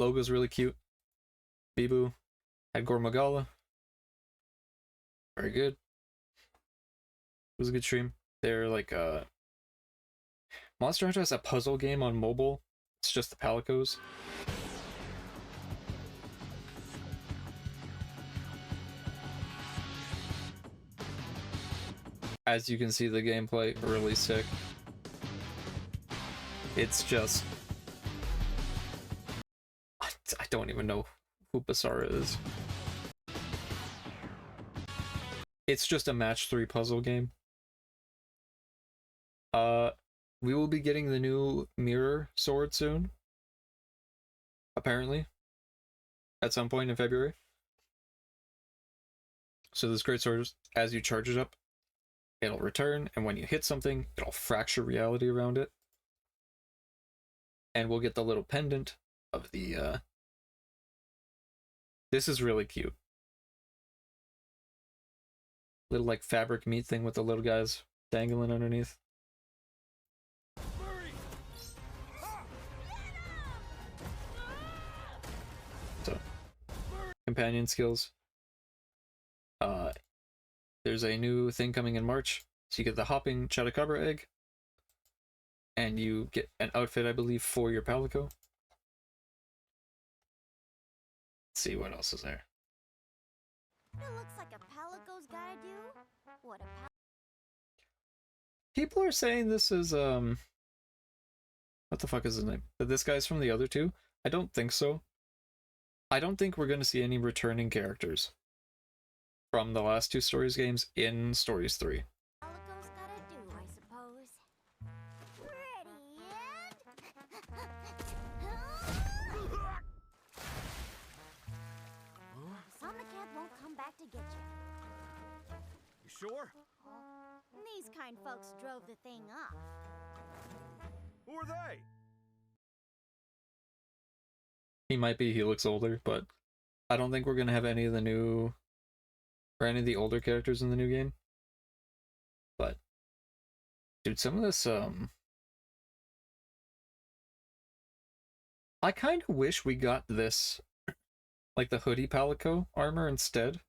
Logo's really cute. Bibu had Gormagala. Very good. It was a good stream. They're like Monster Hunter has a puzzle game on mobile. It's just the Palicos. As you can see, the gameplay really sick. It's just I don't even know who Basara is. It's just a match 3 puzzle game. We will be getting the new mirror sword soon. Apparently. At some point in February. So this great sword, as you charge it up, it'll return, and when you hit something, it'll fracture reality around it. And we'll get the little pendant of the, This is really cute. Little, like, fabric meat thing with the little guys dangling underneath. So, companion skills. There's a new thing coming in March. So you get the hopping Chupacabra egg. And you get an outfit, I believe, for your Palico. Let's see what else is there. It looks like a Palico's gotta do what a People are saying this is, what the fuck is his name? That this guy's from the other two? I don't think so. I don't think we're going to see any returning characters from the last 2 Stories games in Stories 3. Palico's gotta do, I suppose. Ready and... Somnicat won't come back to get you. You sure? These kind folks drove the thing off. Who are they? He might be, he looks older, but I don't think we're going to have any of the new, or any of the older characters in the new game. But, dude, some of this, I kind of wish we got this, like the hoodie Palico armor instead.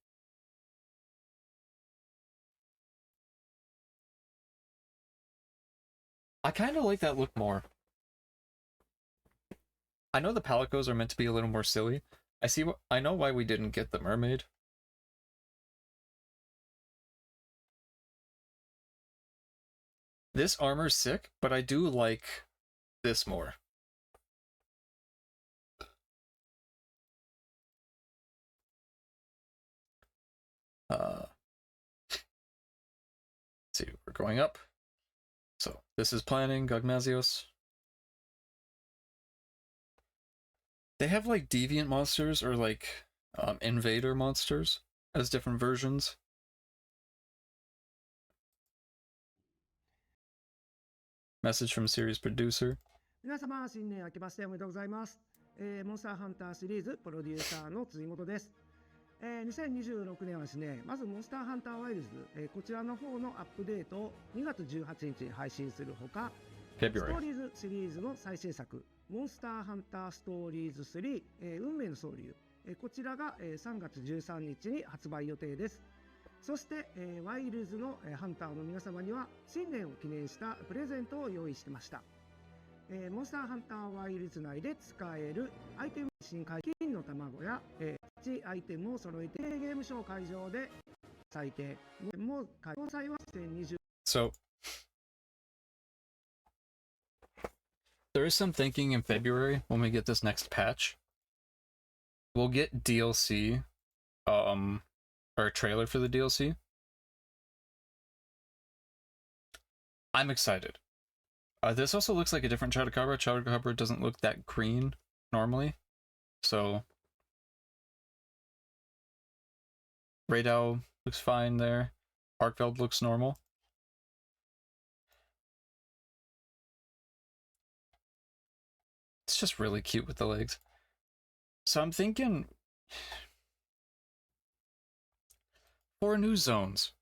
I kind of like that look more. I know the Palicos are meant to be a little more silly. I know why we didn't get the mermaid. This armor's sick, but I do like this more. Let's see, we're going up. So, this is planning, Gogmazios. They have like deviant monsters or like invader monsters as different versions. Message from series producer. 皆様、新年明けましておめでとうございます。モンスターハンターシリーズプロデューサーの辻本です。2026年はですね、まずモンスターハンターワイルズ、こちらの方のアップデートを2月18日に配信するほか、ストーリーズシリーズの最新作、モンスターハンターストーリーズ3、運命の総流、こちらが3月13日に発売予定です。そして、ワイルズのハンターの皆様には新年を記念したプレゼントを用意してました。モンスターハンターワイルズ内で使えるアイテム新解禁の卵や、アイテムを揃えてゲームショー会場で採点も詳細は2020 So there is some thinking in February when we get this next patch. We'll get DLC, or a trailer for the DLC. I'm excited. This also looks like a different Chotacabra. Chotacabra doesn't look that green normally, so Radow looks fine there. Arkveld looks normal. It's just really cute with the legs. So I'm thinking for new zones.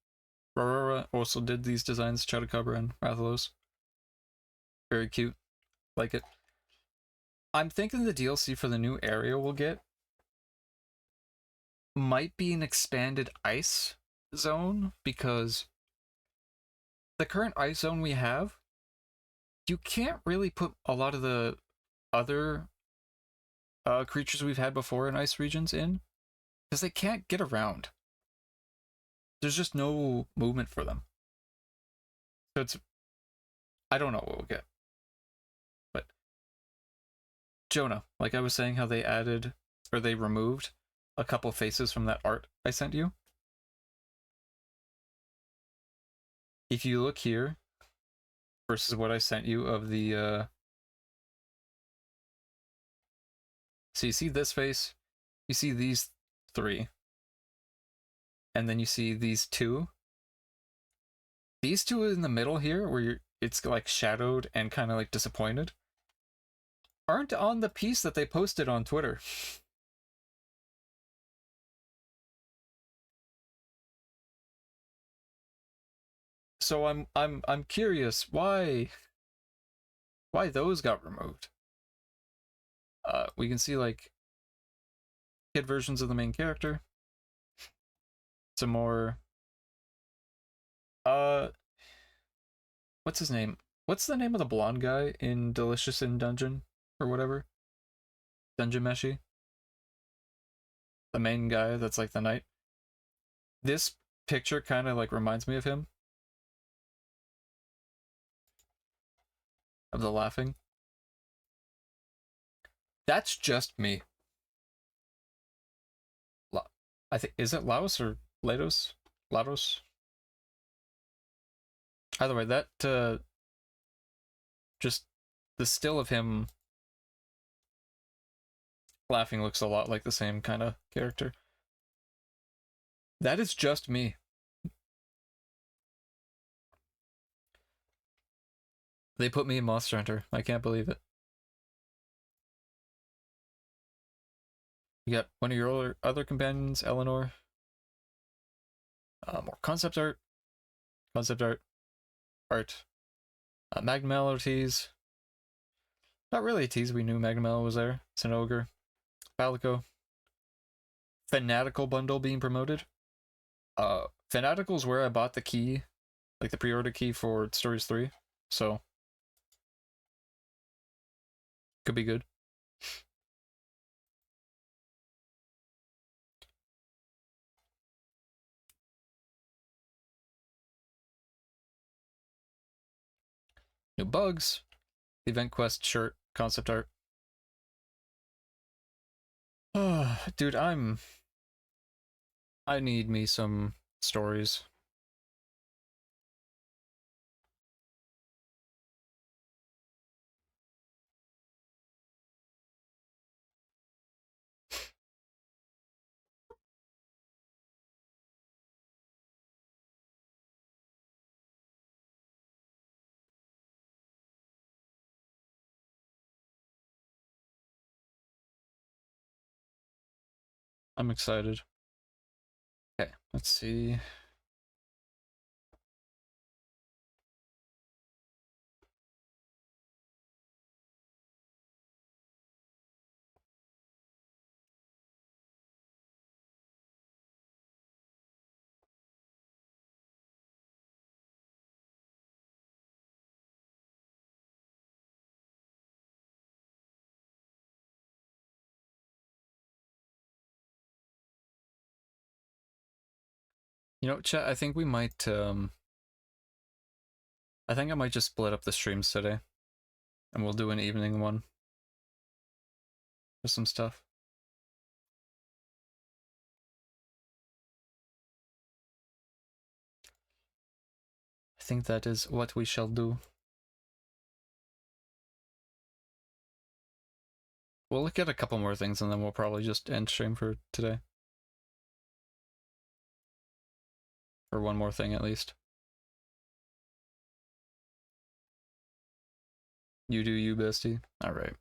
Aurora also did these designs, Chotacabra and Rathalos. Very cute. Like it. I'm thinking the DLC for the new area we'll get might be an expanded ice zone, because the current ice zone we have, you can't really put a lot of the other creatures we've had before in ice regions in, because they can't get around. There's just no movement for them. So it's... I don't know what we'll get. But Jonah, like I was saying, how they added, or they removed a couple faces from that art I sent you. If you look here versus what I sent you of the so you see this face, you see these three, and then you see these two. These two in the middle here, where it's like shadowed and kind of like disappointed, aren't on the piece that they posted on Twitter. So I'm curious why those got removed. We can see like kid versions of the main character. Some more what's his name? What's the name of the blonde guy in Delicious in Dungeon or whatever? Dungeon Meshi? The main guy that's like the knight. This picture kind of like reminds me of him. Of the laughing. That's just me. I think, is it Laos or Lados? Lados? Either way, that just the still of him laughing looks a lot like the same kind of character. That is just me. They put me in Monster Hunter. I can't believe it. You got one of your other companions, Eleanor. More concept art. Concept art. Art. Magnamello tease. Not really a tease, we knew Magnamello was there. It's an ogre. Balico. Fanatical bundle being promoted. Fanatical's where I bought the key, like the pre-order key for Stories 3, so could be good. New bugs. The Event Quest shirt, concept art. Dude, I need me some stories. I'm excited. Okay, let's see. You know, chat, I think we might, I think I might just split up the streams today. And we'll do an evening one. For some stuff. I think that is what we shall do. We'll look at a couple more things and then we'll probably just end stream for today. Or one more thing at least. You do you, bestie. Alright.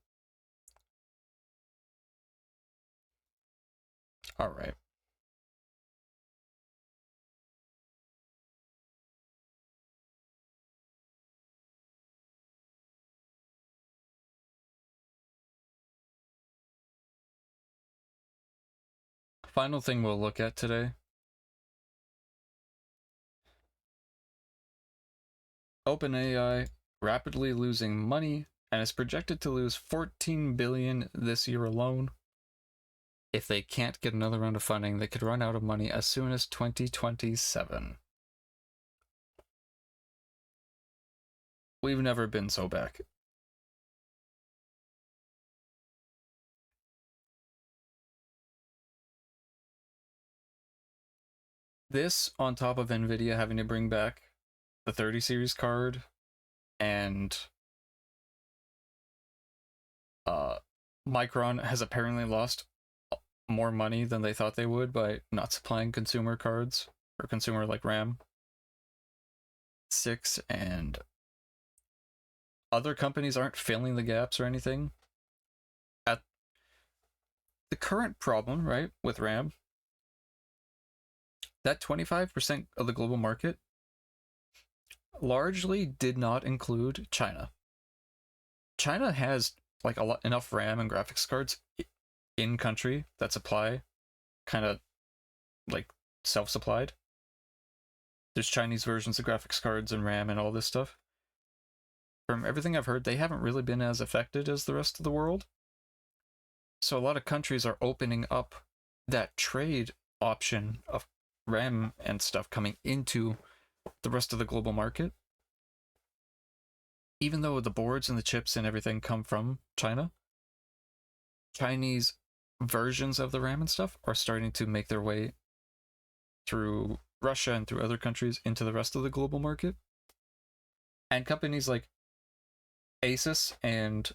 Alright. Final thing we'll look at today. OpenAI rapidly losing money and is projected to lose $14 billion this year alone. If they can't get another round of funding, they could run out of money as soon as 2027. We've never been so back. This, on top of Nvidia having to bring back the 30 series card, and Micron has apparently lost more money than they thought they would by not supplying consumer cards, or consumer like RAM 6, and other companies aren't filling the gaps or anything. At the current problem, right, with RAM, that 25% of the global market largely did not include China. China has like enough RAM and graphics cards in country that supply kind of like self-supplied. There's Chinese versions of graphics cards and RAM and all this stuff. From everything I've heard, they haven't really been as affected as the rest of the world. So a lot of countries are opening up that trade option of RAM and stuff coming into the rest of the global market. Even though the boards and the chips and everything come from China, Chinese versions of the RAM and stuff are starting to make their way through Russia and through other countries into the rest of the global market. And companies like Asus and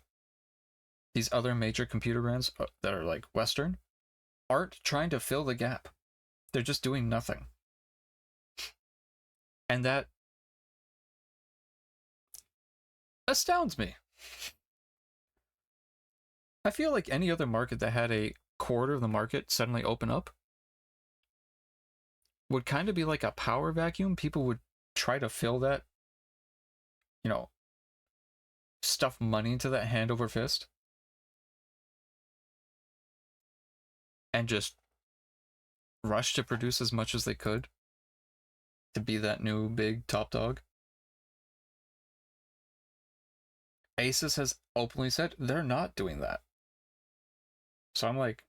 these other major computer brands that are like Western aren't trying to fill the gap. They're just doing nothing. And that astounds me. I feel like any other market that had a quarter of the market suddenly open up would kind of be like a power vacuum. People would try to fill that, you know, stuff money into that hand over fist. And just rush to produce as much as they could to be that new big top dog. Asus has openly said they're not doing that. So I'm like,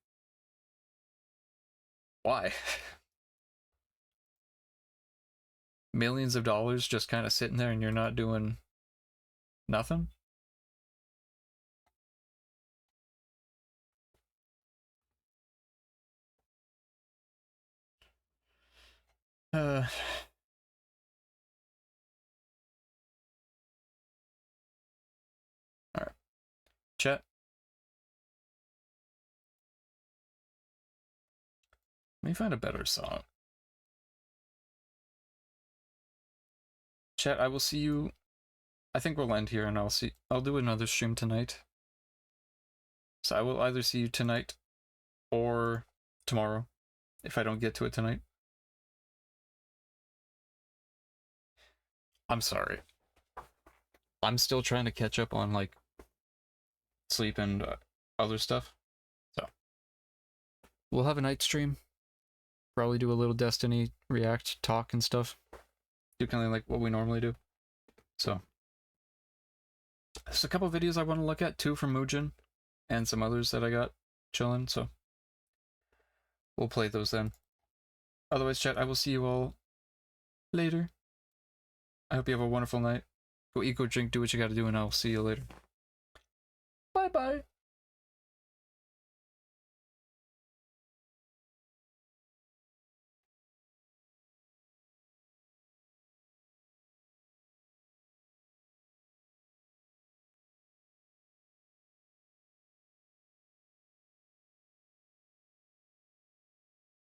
why? Millions of dollars just kind of sitting there and you're not doing nothing? Alright. Chat. Let me find a better song. Chat, I will see you. I think we'll end here and I'll do another stream tonight. So I will either see you tonight or tomorrow if I don't get to it tonight. I'm sorry. I'm still trying to catch up on like sleep and other stuff. So we'll have a night stream. Probably do a little Destiny React talk and stuff. Do kind of like what we normally do. So there's a couple videos I want to look at, 2 from Mugen and some others that I got chilling, so we'll play those then. Otherwise, chat, I will see you all later. I hope you have a wonderful night. Go eat, go drink, do what you gotta do, and I'll see you later. Bye-bye.